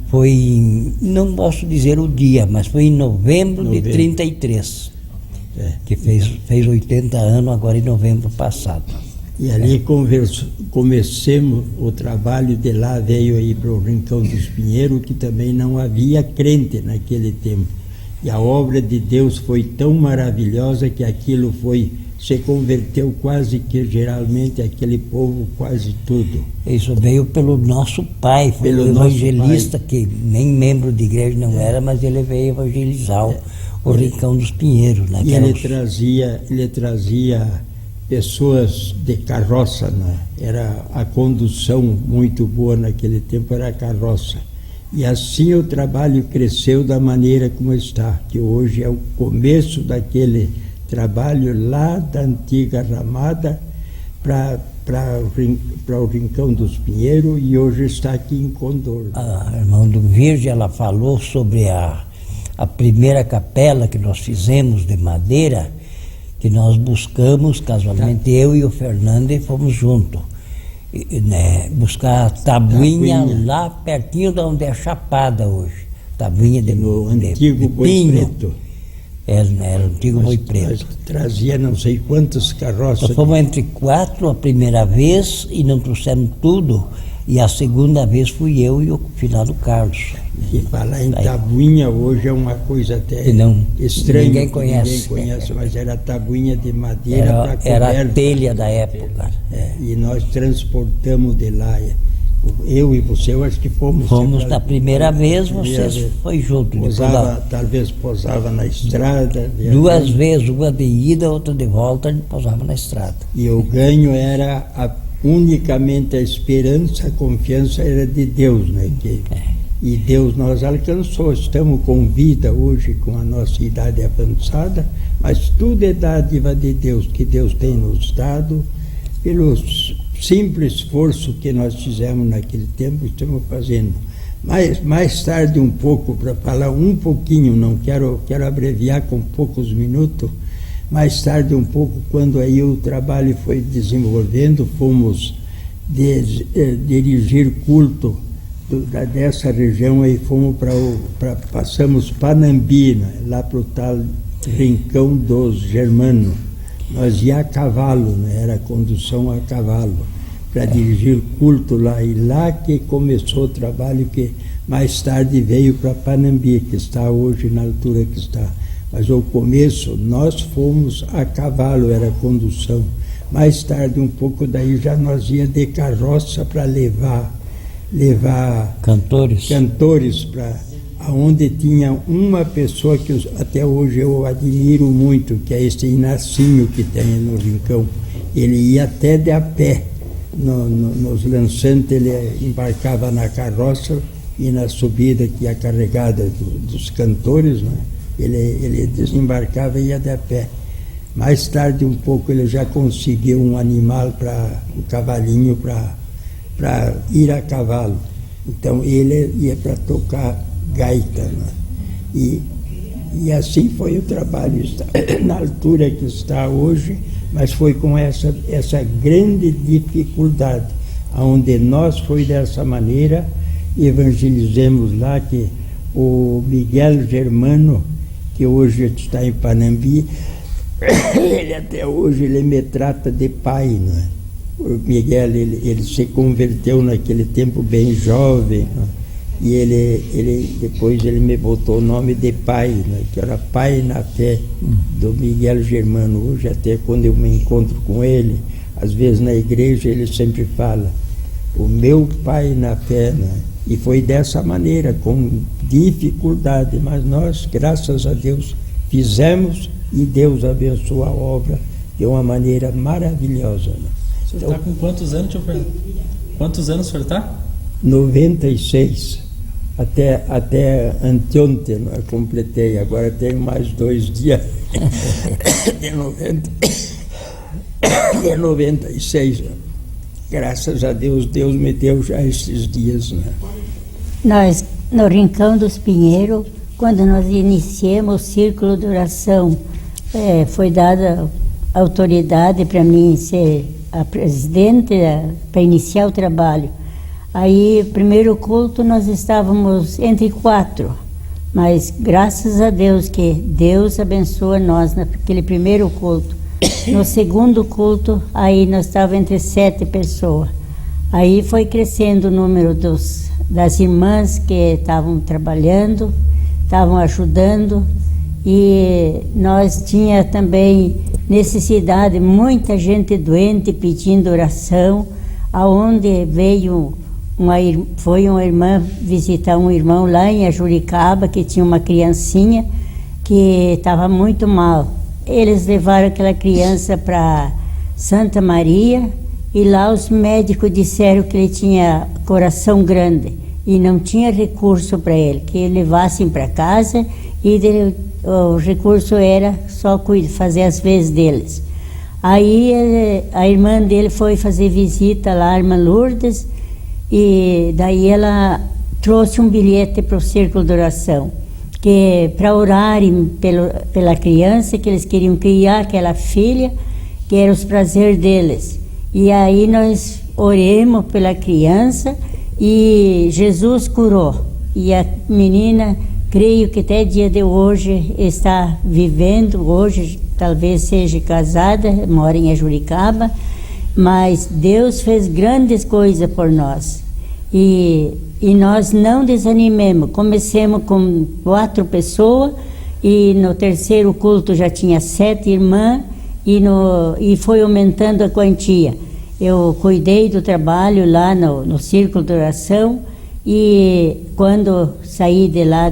foi em, não posso dizer o dia, mas foi em novembro de 33. Que fez 80 anos agora em novembro passado. E ali comecemos o trabalho de lá, veio aí para o Rincão dos Pinheiros, que também não havia crente naquele tempo. E a obra de Deus foi tão maravilhosa que aquilo se converteu quase que geralmente aquele povo, quase tudo. Isso veio pelo nosso pai, foi o evangelista, que nem membro de igreja não era, mas ele veio evangelizar o Rincão dos Pinheiros. E ele trazia pessoas de carroça, né? Era a condução muito boa naquele tempo, era a carroça. E assim o trabalho cresceu da maneira como está, que hoje é o começo daquele trabalho lá da antiga Ramada para o Rincão dos Pinheiros, e hoje está aqui em Condor. A irmã do Virgem, ela falou sobre a primeira capela que nós fizemos de madeira, que nós buscamos, casualmente eu e o Fernando fomos juntos, buscar a tabuinha lá pertinho de onde é a Chapada hoje, tabuinha no antigo Boi Preto. Era o antigo Boi Preto. Trazia não sei quantas carroças. Nós fomos entre 4 a primeira vez e não trouxemos tudo, e a segunda vez fui eu e o finado Carlos. E falar em tabuinha hoje é uma coisa até estranha. Ninguém conhece, mas era tabuinha de madeira para coberta. Era a telha da época. E nós transportamos de lá. Eu e você, eu acho que fomos. Fomos da primeira vez, vocês foi junto. Talvez posava na estrada. 2 vezes, uma de ida, outra de volta, a gente posava na estrada. E o ganho era unicamente a esperança, a confiança era de Deus, né? E Deus nos alcançou, estamos com vida hoje, com a nossa idade avançada, mas tudo é dádiva de Deus, que Deus tem nos dado, pelo simples esforço que nós fizemos naquele tempo, estamos fazendo. Mais tarde um pouco, para falar um pouquinho, não quero abreviar com poucos minutos, mais tarde um pouco, quando aí o trabalho foi desenvolvendo, fomos dirigir culto dessa região, aí fomos passamos Panambi, né, lá para o tal Rincão dos Germanos. Nós ia a cavalo, né, era condução a cavalo, para dirigir culto lá. E lá que começou o trabalho, que mais tarde veio para Panambi, que está hoje na altura que está. Mas o começo, nós fomos a cavalo, era condução. Mais tarde, um pouco daí, já nós ia de carroça para levar cantores para onde tinha uma pessoa que até hoje eu admiro muito, que é esse Inacinho que tem no Rincão. Ele ia até de a pé, nos lançantes ele embarcava na carroça, e na subida que ia carregada dos cantores, né, ele desembarcava e ia de a pé. Mais tarde um pouco ele já conseguiu um animal um cavalinho para ir a cavalo. Então ele ia para tocar gaita, né? E assim foi o trabalho, na altura que está hoje, mas foi com essa grande dificuldade, onde nós foi dessa maneira, evangelizemos lá, que o Miguel Germano, que hoje está em Panambi, ele até hoje ele me trata de pai, né? O Miguel, ele se converteu naquele tempo bem jovem, né? E depois ele me botou o nome de pai, né? Que era Pai na Fé, do Miguel Germano. Hoje até quando eu me encontro com ele, às vezes na igreja ele sempre fala, o meu Pai na Fé, né? E foi dessa maneira, com dificuldade, mas nós, graças a Deus, fizemos, e Deus abençoou a obra de uma maneira maravilhosa, né? O senhor está com quantos anos, tio Fernando? Quantos anos o senhor está? 96. Até anteontem eu completei, agora tenho mais 2 dias de 96. Graças a Deus, Deus me deu já esses dias. Né? Nós, no Rincão dos Pinheiros, quando nós iniciamos o círculo de oração, foi dada autoridade para mim ser a presidente para iniciar o trabalho. Aí, primeiro culto, nós estávamos entre 4, mas graças a Deus que Deus abençoa nós naquele primeiro culto. No segundo culto, aí nós estávamos entre 7 pessoas. Aí foi crescendo o número das irmãs que estavam trabalhando, estavam ajudando, e nós tinha também necessidade, muita gente doente pedindo oração, aonde veio foi uma irmã visitar um irmão lá em Ajuricaba, que tinha uma criancinha que estava muito mal. Eles levaram aquela criança para Santa Maria, e lá os médicos disseram que ele tinha coração grande e não tinha recurso para ele, que levassem para casa, e o recurso era só fazer as vezes deles. Aí a irmã dele foi fazer visita lá, a irmã Lourdes, e daí ela trouxe um bilhete para o Círculo de Oração, que para orarem pela criança, que eles queriam criar aquela filha, que era os prazeres deles. E aí nós oremos pela criança e Jesus curou. E a menina, creio que até dia de hoje está vivendo, hoje talvez seja casada, mora em Ajuricaba, mas Deus fez grandes coisas por nós. E nós não desanimemos. Comecemos com 4 pessoas, e no terceiro culto já tinha 7 irmãs, e foi aumentando a quantia. Eu cuidei do trabalho lá no Círculo de Oração, e quando saí de lá,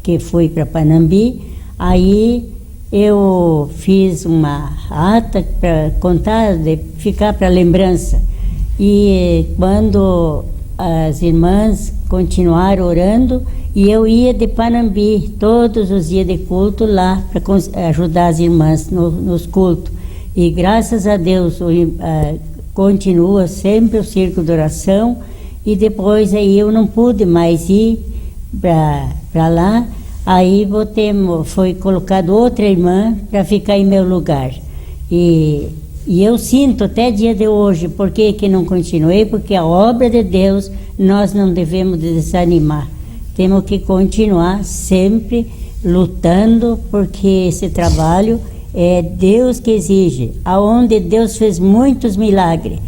que fui para Panambi, aí eu fiz uma ata para contar, ficar para lembrança. E quando as irmãs continuaram orando, e eu ia de Panambi todos os dias de culto lá para ajudar as irmãs nos cultos. E graças a Deus continua sempre o Círculo de Oração. E depois aí eu não pude mais ir para lá. Aí foi colocado outra irmã para ficar em meu lugar. E eu sinto até dia de hoje, por que não continuei? Porque a obra de Deus nós não devemos desanimar. Temos que continuar sempre lutando, porque esse trabalho é Deus que exige. Aonde Deus fez muitos milagres.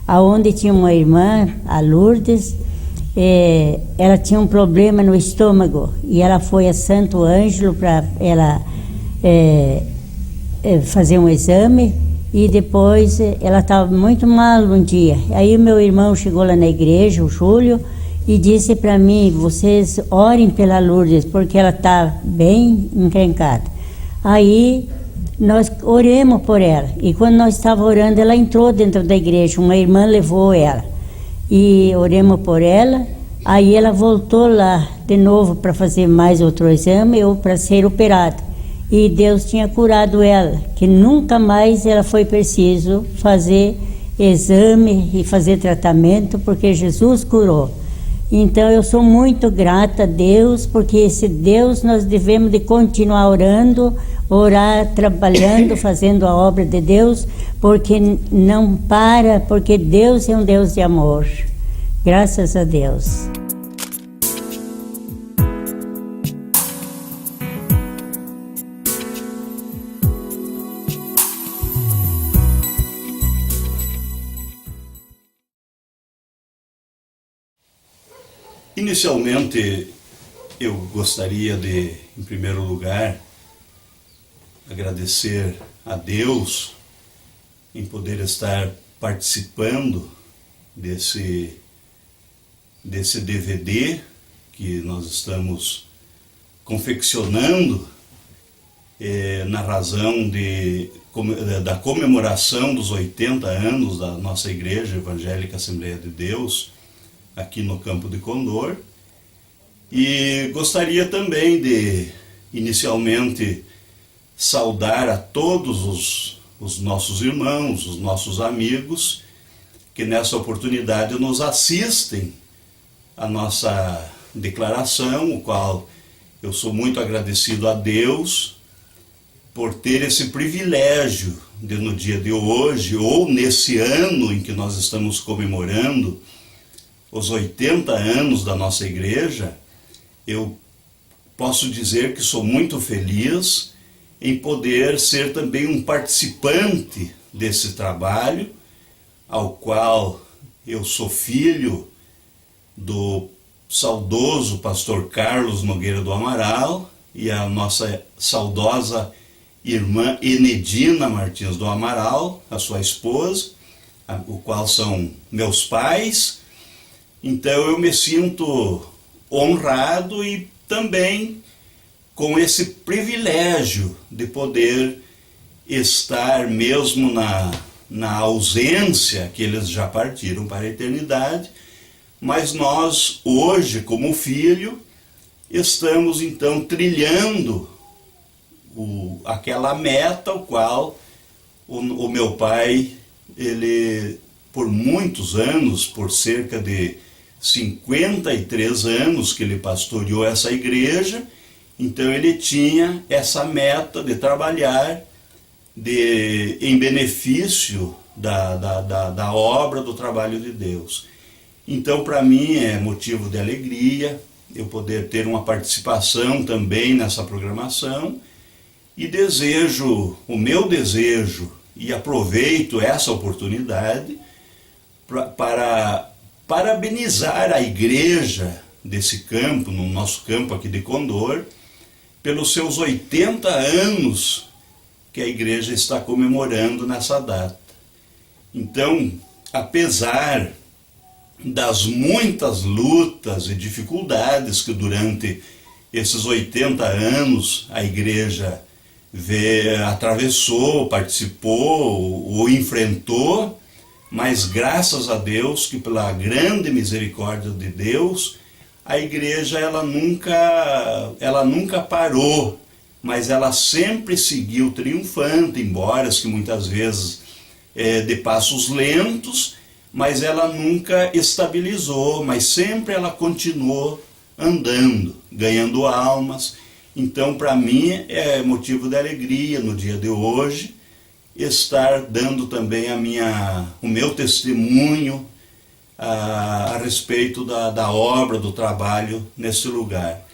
Aonde tinha uma irmã, a Lourdes, ela tinha um problema no estômago, e ela foi a Santo Ângelo para ela fazer um exame, e depois ela estava muito mal um dia. Aí o meu irmão chegou lá na igreja, o Júlio, e disse para mim: vocês orem pela Lourdes, porque ela está bem encrencada. Aí nós oremos por ela, e quando nós estávamos orando, ela entrou dentro da igreja, uma irmã levou ela, e oremos por ela. Aí ela voltou lá de novo para fazer mais outro exame, ou para ser operada, e Deus tinha curado ela, que nunca mais ela foi preciso fazer exame e fazer tratamento, porque Jesus curou. Então eu sou muito grata a Deus, porque esse Deus nós devemos de continuar orando, orar, trabalhando, fazendo a obra de Deus, porque não para, porque Deus é um Deus de amor. Graças a Deus. Inicialmente, eu gostaria de, em primeiro lugar, agradecer a Deus em poder estar participando desse DVD que nós estamos confeccionando na razão da comemoração dos 80 anos da nossa Igreja Evangélica Assembleia de Deus, aqui no Campo de Condor. E gostaria também de, inicialmente, saudar a todos os nossos irmãos, os nossos amigos, que nessa oportunidade nos assistem à nossa declaração, o qual eu sou muito agradecido a Deus por ter esse privilégio de, no dia de hoje, ou nesse ano em que nós estamos comemorando os 80 anos da nossa igreja, eu posso dizer que sou muito feliz em poder ser também um participante desse trabalho, ao qual eu sou filho do saudoso pastor Carlos Nogueira do Amaral e a nossa saudosa irmã Enedina Martins do Amaral, a sua esposa, o qual são meus pais. Então eu me sinto honrado e também com esse privilégio de poder estar mesmo na ausência, que eles já partiram para a eternidade, mas nós hoje, como filho, estamos então trilhando aquela meta, o qual o meu pai, ele por muitos anos, por cerca de 53 anos que ele pastoreou essa igreja, então ele tinha essa meta de trabalhar em benefício da obra, do trabalho de Deus. Então, para mim, é motivo de alegria eu poder ter uma participação também nessa programação, e o meu desejo, e aproveito essa oportunidade para parabenizar a igreja desse campo, no nosso campo aqui de Condor, pelos seus 80 anos que a igreja está comemorando nessa data. Então, apesar das muitas lutas e dificuldades que durante esses 80 anos a igreja atravessou, participou ou enfrentou, mas graças a Deus que pela grande misericórdia de Deus, a igreja ela nunca parou, mas ela sempre seguiu triunfante, embora que muitas vezes de passos lentos, mas ela nunca estabilizou, mas sempre ela continuou andando, ganhando almas. Então, para mim, é motivo de alegria no dia de hoje estar dando também o meu testemunho a respeito da obra, do trabalho nesse lugar.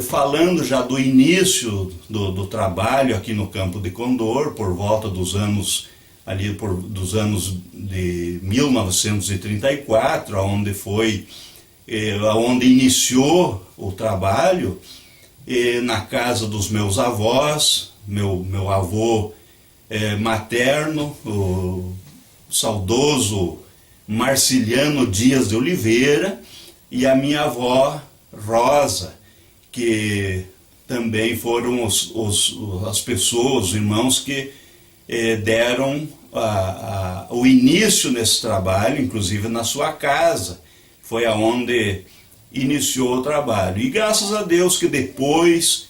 Falando já do início do trabalho aqui no Campo de Condor, por volta dos anos de 1934, onde iniciou o trabalho, na casa dos meus avós, meu avô materno, o saudoso Marciliano Dias de Oliveira, e a minha avó Rosa, que também foram as pessoas, os irmãos que deram o início nesse trabalho, inclusive na sua casa, foi aonde iniciou o trabalho. E graças a Deus que depois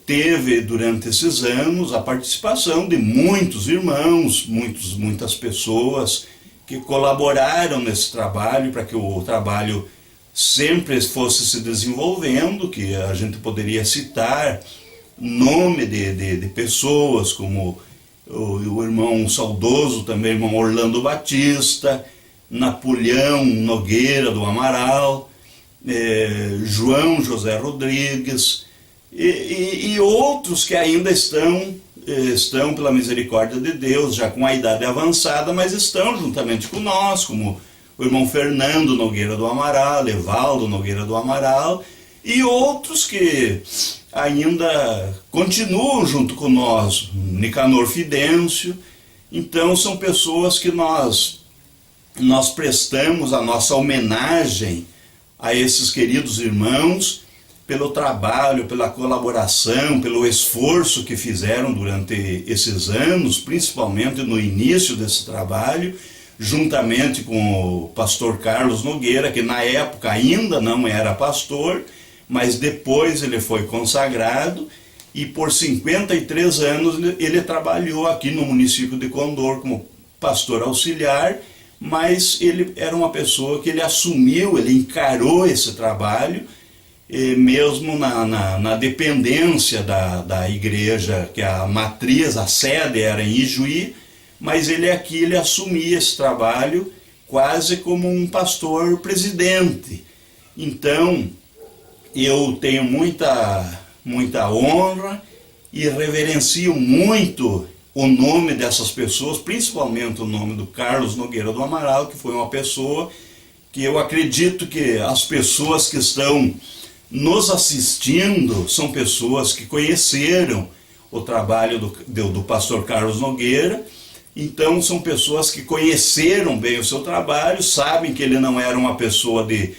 teve durante esses anos a participação de muitos irmãos, muitas pessoas que colaboraram nesse trabalho para que o trabalho sempre fosse se desenvolvendo, que a gente poderia citar nome de pessoas como o irmão saudoso, também irmão Orlando Batista, Napoleão Nogueira do Amaral, João José Rodrigues e outros que ainda estão pela misericórdia de Deus, já com a idade avançada, mas estão juntamente conosco, como o irmão Fernando Nogueira do Amaral, Evaldo Nogueira do Amaral, e outros que ainda continuam junto conosco, Nicanor Fidêncio. Então são pessoas que nós prestamos a nossa homenagem a esses queridos irmãos pelo trabalho, pela colaboração, pelo esforço que fizeram durante esses anos, principalmente no início desse trabalho, juntamente com o pastor Carlos Nogueira, que na época ainda não era pastor, mas depois ele foi consagrado, e por 53 anos ele trabalhou aqui no município de Condor como pastor auxiliar, mas ele era uma pessoa que ele assumiu, ele encarou esse trabalho, mesmo na dependência da igreja, que a matriz, a sede era em Ijuí, mas ele assumia esse trabalho quase como um pastor presidente. Então, eu tenho muita honra e reverencio muito o nome dessas pessoas, principalmente o nome do Carlos Nogueira do Amaral, que foi uma pessoa que eu acredito que as pessoas que estão nos assistindo são pessoas que conheceram o trabalho do pastor Carlos Nogueira. Então são pessoas que conheceram bem o seu trabalho, sabem que ele não era uma pessoa de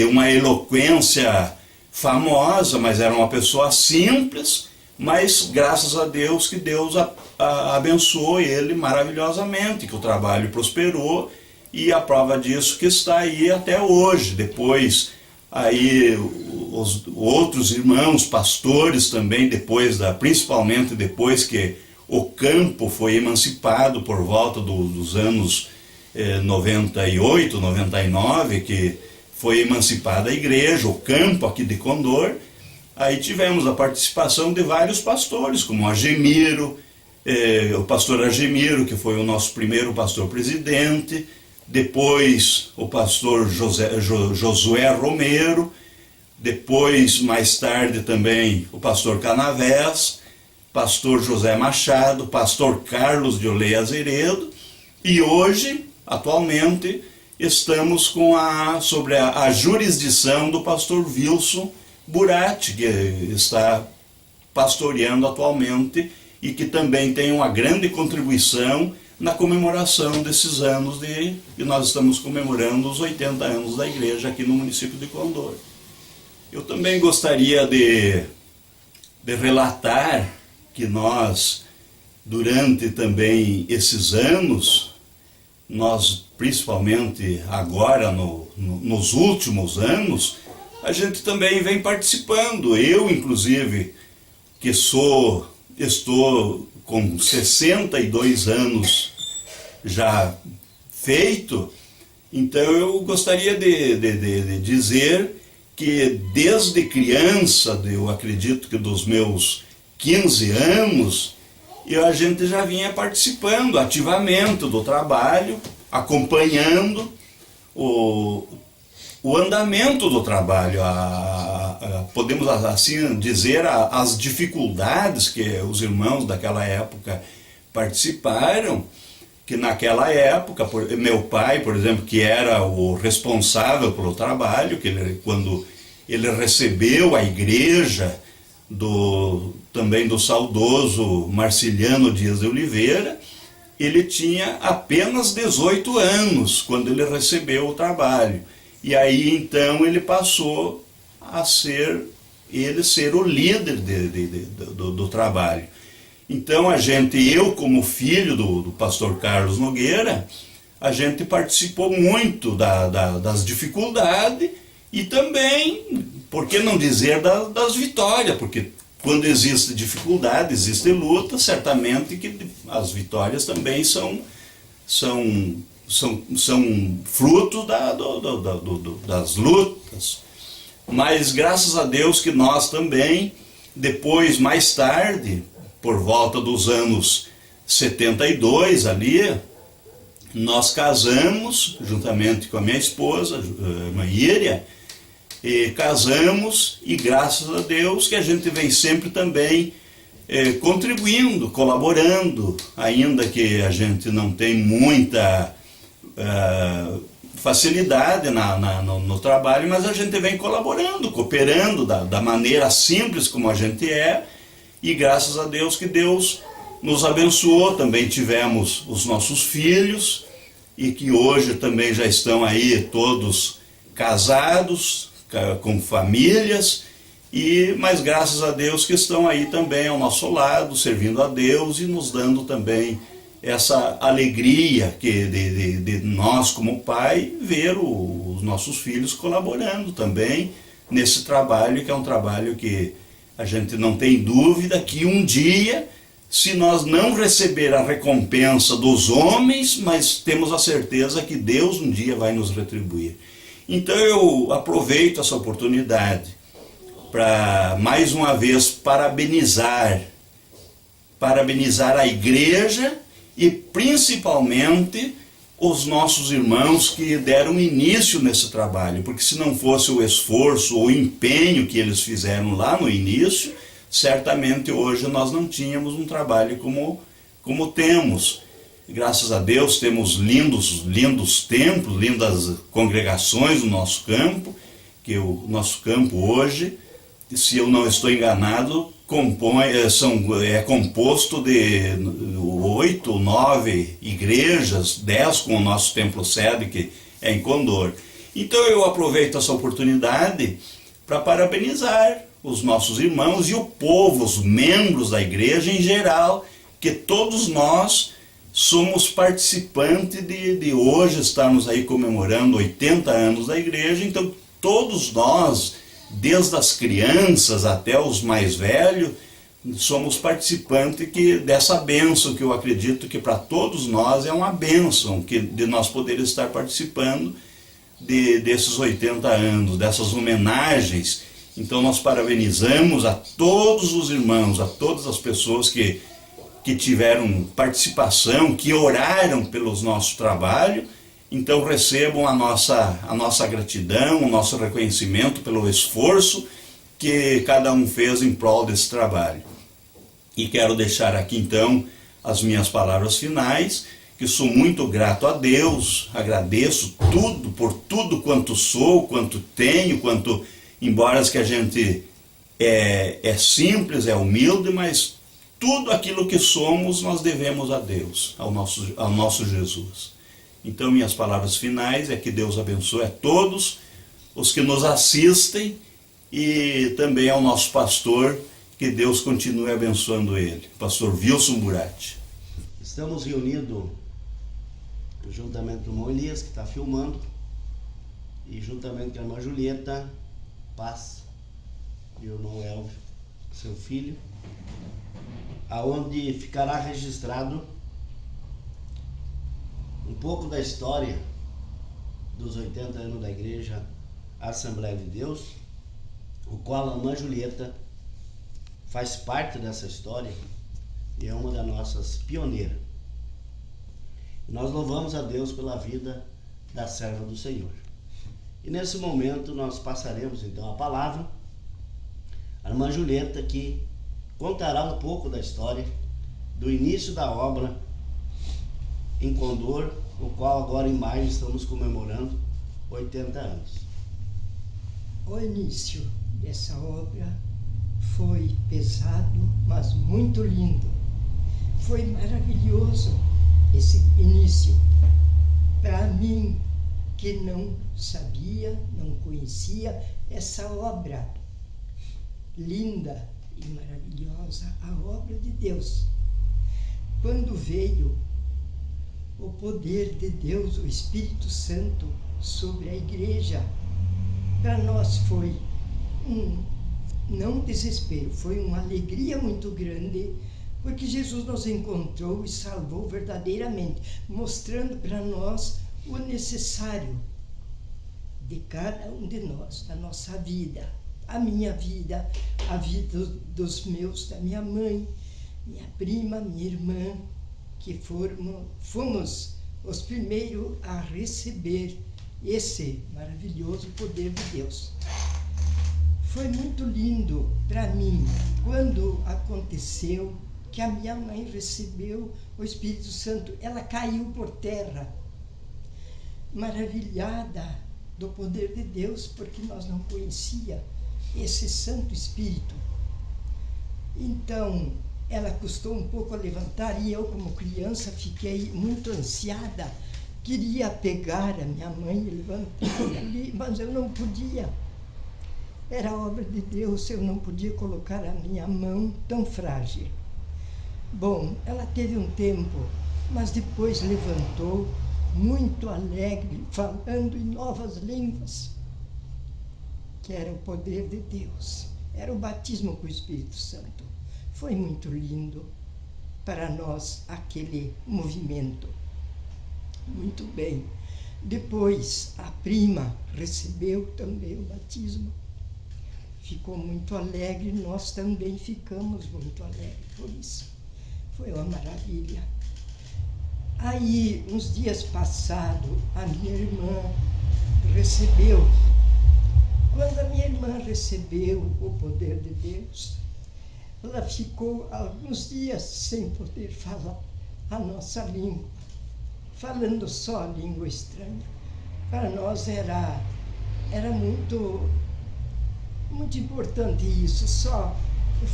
uma eloquência famosa, mas era uma pessoa simples, mas graças a Deus que Deus abençoou ele maravilhosamente, que o trabalho prosperou, e a prova disso que está aí até hoje. Depois aí os outros irmãos pastores também, principalmente depois que o campo foi emancipado por volta dos anos 98, 99, que foi emancipada a igreja, o campo aqui de Condor. Aí tivemos a participação de vários pastores, como Agemiro, o pastor Agemiro, que foi o nosso primeiro pastor presidente, depois o pastor Josué Romero, depois, mais tarde também, o pastor Canavés, pastor José Machado, pastor Carlos de Olê Azeredo, e hoje, atualmente, estamos sobre a jurisdição do pastor Wilson Burati, que está pastoreando atualmente e que também tem uma grande contribuição na comemoração desses anos que nós estamos comemorando os 80 anos da igreja aqui no município de Condor. Eu também gostaria de relatar que nós, durante também esses anos, nós, principalmente agora, nos últimos anos, a gente também vem participando. Eu, inclusive, que estou com 62 anos já feito, então eu gostaria de dizer que desde criança, eu acredito que dos meus 15 anos, a gente já vinha participando ativamente do trabalho, acompanhando o andamento do trabalho, podemos assim dizer, as dificuldades que os irmãos daquela época participaram, que naquela época, meu pai, por exemplo, que era o responsável pelo trabalho, quando ele recebeu a igreja também do saudoso Marciliano Dias de Oliveira, ele tinha apenas 18 anos quando ele recebeu o trabalho. E aí então ele passou a ser o líder do trabalho. Então eu como filho do pastor Carlos Nogueira, a gente participou muito das dificuldades e também, por que não dizer, das vitórias, porque quando existe dificuldade, existe luta, certamente que as vitórias também são fruto das lutas. Mas graças a Deus que nós também, depois, mais tarde, por volta dos anos 72 ali, nós casamos, juntamente com a minha esposa, a Íria, e casamos, e graças a Deus que a gente vem sempre também contribuindo, colaborando, ainda que a gente não tem muita facilidade no trabalho, mas a gente vem colaborando, cooperando da maneira simples como a gente é, e graças a Deus que Deus nos abençoou. Também tivemos os nossos filhos, e que hoje também já estão aí todos casados, com famílias, mas graças a Deus que estão aí também ao nosso lado, servindo a Deus e nos dando também essa alegria que de nós como pai ver os nossos filhos colaborando também nesse trabalho, que é um trabalho que a gente não tem dúvida que um dia, se nós não receber a recompensa dos homens, mas temos a certeza que Deus um dia vai nos retribuir. Então eu aproveito essa oportunidade para mais uma vez parabenizar a igreja e principalmente os nossos irmãos que deram início nesse trabalho, porque se não fosse o esforço ou o empenho que eles fizeram lá no início, certamente hoje nós não tínhamos um trabalho como temos. Graças a Deus temos lindos templos, lindas congregações no nosso campo, que o nosso campo hoje, se eu não estou enganado, é composto de 8 ou 9 igrejas, 10 com o nosso templo sede, que é em Condor. Então eu aproveito essa oportunidade para parabenizar os nossos irmãos e o povo, os membros da igreja em geral, que todos nós somos participantes de hoje estarmos aí comemorando 80 anos da igreja. Então todos nós, desde as crianças até os mais velhos, somos participantes dessa bênção, que eu acredito que para todos nós é uma bênção, de nós poder estar participando desses 80 anos, dessas homenagens. Então nós parabenizamos a todos os irmãos, a todas as pessoas que tiveram participação, que oraram pelo nosso trabalho. Então recebam a nossa gratidão, o nosso reconhecimento pelo esforço que cada um fez em prol desse trabalho. E quero deixar aqui então as minhas palavras finais, que sou muito grato a Deus, agradeço por tudo quanto sou, quanto tenho, embora que a gente é simples, é humilde, mas tudo aquilo que somos nós devemos a Deus, ao nosso Jesus. Então minhas palavras finais é que Deus abençoe a todos os que nos assistem e também ao nosso pastor, que Deus continue abençoando ele, pastor Wilson Burati. Estamos reunidos juntamente com o irmão Elias, que está filmando, e juntamente com a irmã Julieta Paz e o irmão Elvio, seu filho, aonde ficará registrado um pouco da história dos 80 anos da Igreja Assembleia de Deus, o qual a irmã Julieta faz parte dessa história e é uma das nossas pioneiras. Nós louvamos a Deus pela vida da serva do Senhor. E nesse momento nós passaremos então a palavra à irmã Julieta, que contará um pouco da história do início da obra em Condor, o qual agora em maio estamos comemorando 80 anos. O início dessa obra foi pesado, mas muito lindo. Foi maravilhoso esse início. Para mim, que não sabia, não conhecia essa obra linda e maravilhosa, a obra de Deus. Quando veio o poder de Deus, o Espírito Santo, sobre a igreja, para nós foi não desespero, foi uma alegria muito grande, porque Jesus nos encontrou e salvou verdadeiramente, mostrando para nós o necessário de cada um de nós, da nossa vida, a minha vida, a vida dos meus, da minha mãe, minha prima, minha irmã, que fomos os primeiros a receber esse maravilhoso poder de Deus. Foi muito lindo para mim quando aconteceu que a minha mãe recebeu o Espírito Santo. Ela caiu por terra, maravilhada do poder de Deus, porque nós não conhecíamos esse Santo Espírito. Então, ela custou um pouco a levantar e eu, como criança, fiquei muito ansiada. Queria pegar a minha mãe e levantar ali, mas eu não podia. Era obra de Deus, eu não podia colocar a minha mão tão frágil. Bom, ela teve um tempo mas depois levantou muito alegre, falando em novas línguas, que era o poder de Deus, era o batismo com o Espírito Santo. Foi muito lindo para nós aquele movimento. Muito bem. Depois a prima recebeu também o batismo, ficou muito alegre, nós também ficamos muito alegres por isso. Foi uma maravilha. Aí, uns dias passados, a minha irmã recebeu. Quando a minha irmã recebeu o poder de Deus, ela ficou alguns dias sem poder falar a nossa língua, falando só a língua estranha. Para nós era muito importante isso, só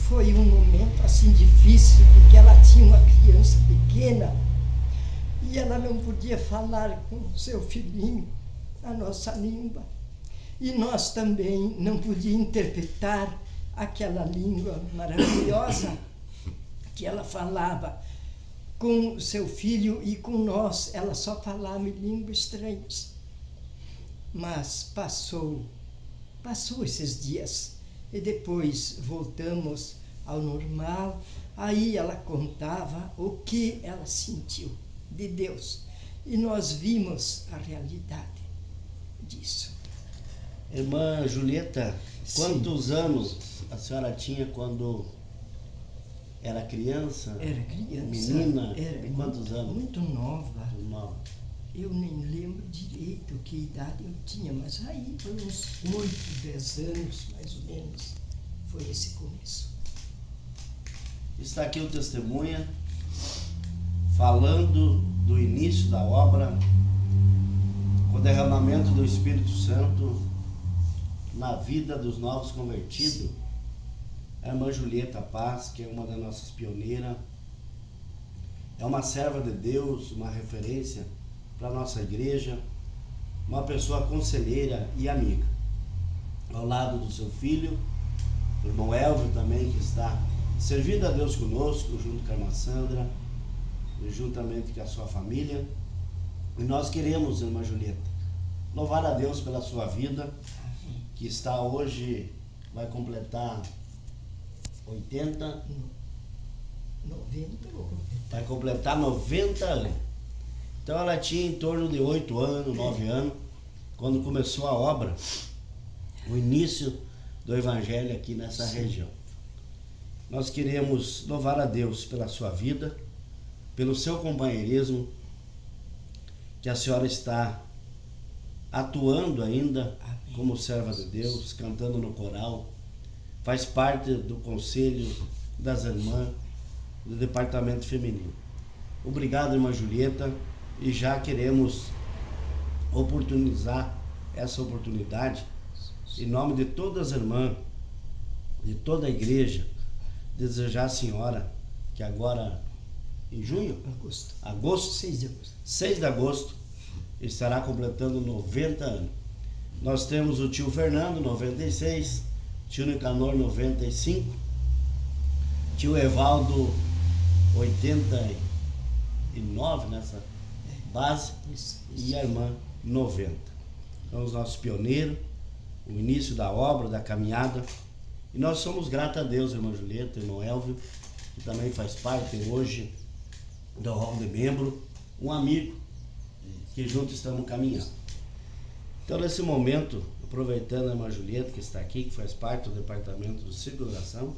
foi um momento assim difícil, porque ela tinha uma criança pequena e ela não podia falar com o seu filhinho a nossa língua. E nós também não podíamos interpretar aquela língua maravilhosa que ela falava com o seu filho e com nós. Ela só falava em línguas estranhas. Mas passou esses dias e depois voltamos ao normal. Aí ela contava o que ela sentiu de Deus e nós vimos a realidade disso. Irmã Julieta, quantos anos a senhora tinha quando era criança? Era criança. Menina? Era quantos anos? Muito nova. Muito nova. Eu nem lembro direito que idade eu tinha, mas aí foi uns 8, 10 anos, mais ou menos. Foi esse começo. Está aqui o testemunha, falando do início da obra, com o derramamento do Espírito Santo na vida dos novos convertidos. A irmã Julieta Paz, que é uma das nossas pioneiras, é uma serva de Deus, uma referência para a nossa igreja, uma pessoa conselheira e amiga. Ao lado do seu filho, o irmão Elvio também, que está servindo a Deus conosco, junto com a irmã Sandra, e juntamente com a sua família. E nós queremos, irmã Julieta, louvar a Deus pela sua vida, que está hoje, vai completar 80, 90, vai completar 90 anos. Então ela tinha em torno de 8 anos, 9 anos, quando começou a obra, o início do Evangelho aqui nessa região. Nós queremos louvar a Deus pela sua vida, pelo seu companheirismo, que a senhora está atuando ainda como serva de Deus, cantando no coral, faz parte do conselho das irmãs do departamento feminino. Obrigado, irmã Julieta, e já queremos oportunizar essa oportunidade em nome de todas as irmãs, de toda a igreja, desejar à senhora que agora em junho, agosto, 6 de agosto, estará completando 90 anos. Nós temos o tio Fernando, 96, tio Nicanor, 95, tio Evaldo, 89 nessa base, e a irmã 90. Então, os nossos pioneiros, o início da obra, da caminhada, e nós somos gratos a Deus, irmã Julieta, irmão Elvio, que também faz parte hoje do rol de membro, um amigo, que juntos estamos caminhando. Então, nesse momento, aproveitando a irmã Julieta, que está aqui, que faz parte do departamento do Círculo de Oração,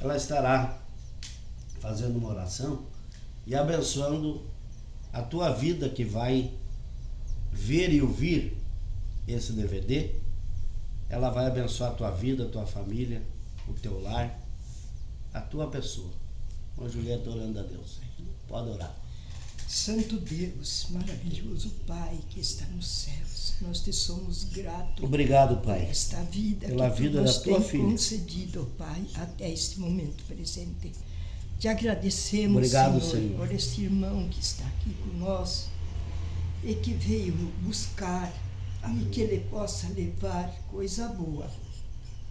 ela estará fazendo uma oração e abençoando a tua vida, que vai ver e ouvir esse DVD. Ela vai abençoar a tua vida, a tua família, o teu lar, a tua pessoa. Irmã Julieta, orando a Deus. Pode orar. Santo Deus, maravilhoso Pai que está nos céus, nós te somos gratos. Obrigado, Pai, por esta vida pela que vida tu nos da tua tem filha concedido, Pai, até este momento presente. Te agradecemos, obrigado, Senhor, por este irmão que está aqui conosco e que veio buscar e que ele possa levar coisa boa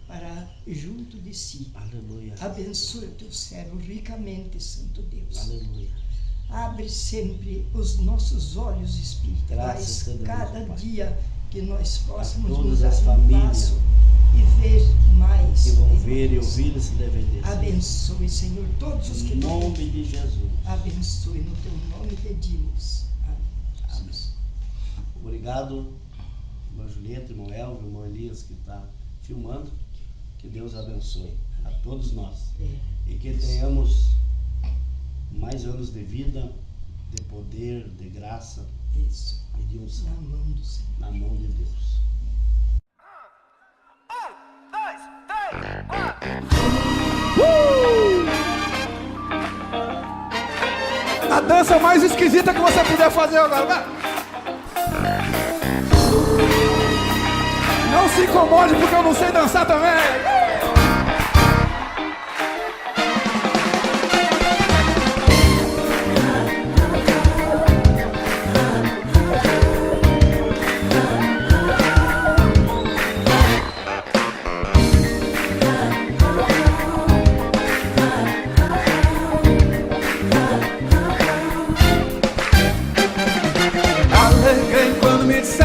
para junto de si. Aleluia. Abençoe o teu servo ricamente, Santo Deus. Aleluia. Abre sempre os nossos olhos espirituais, cada dia que nós possamos todas dar as um famílias passo e ver mais. que vão ver e ouvir esse DVD. Abençoe, Senhor, todos os que Em nome de Jesus. Abençoe, no teu nome pedimos. Amém. Obrigado, irmã Julieta, irmão Elvio, irmão Elias, que está filmando. Que Deus abençoe a todos nós. E que tenhamos mais anos de vida, de poder, de graça e de unção. Na mão do Senhor. Na mão de Deus. A dança mais esquisita que você puder fazer agora. Vai. Não se incomode porque eu não sei dançar também. Quando me disser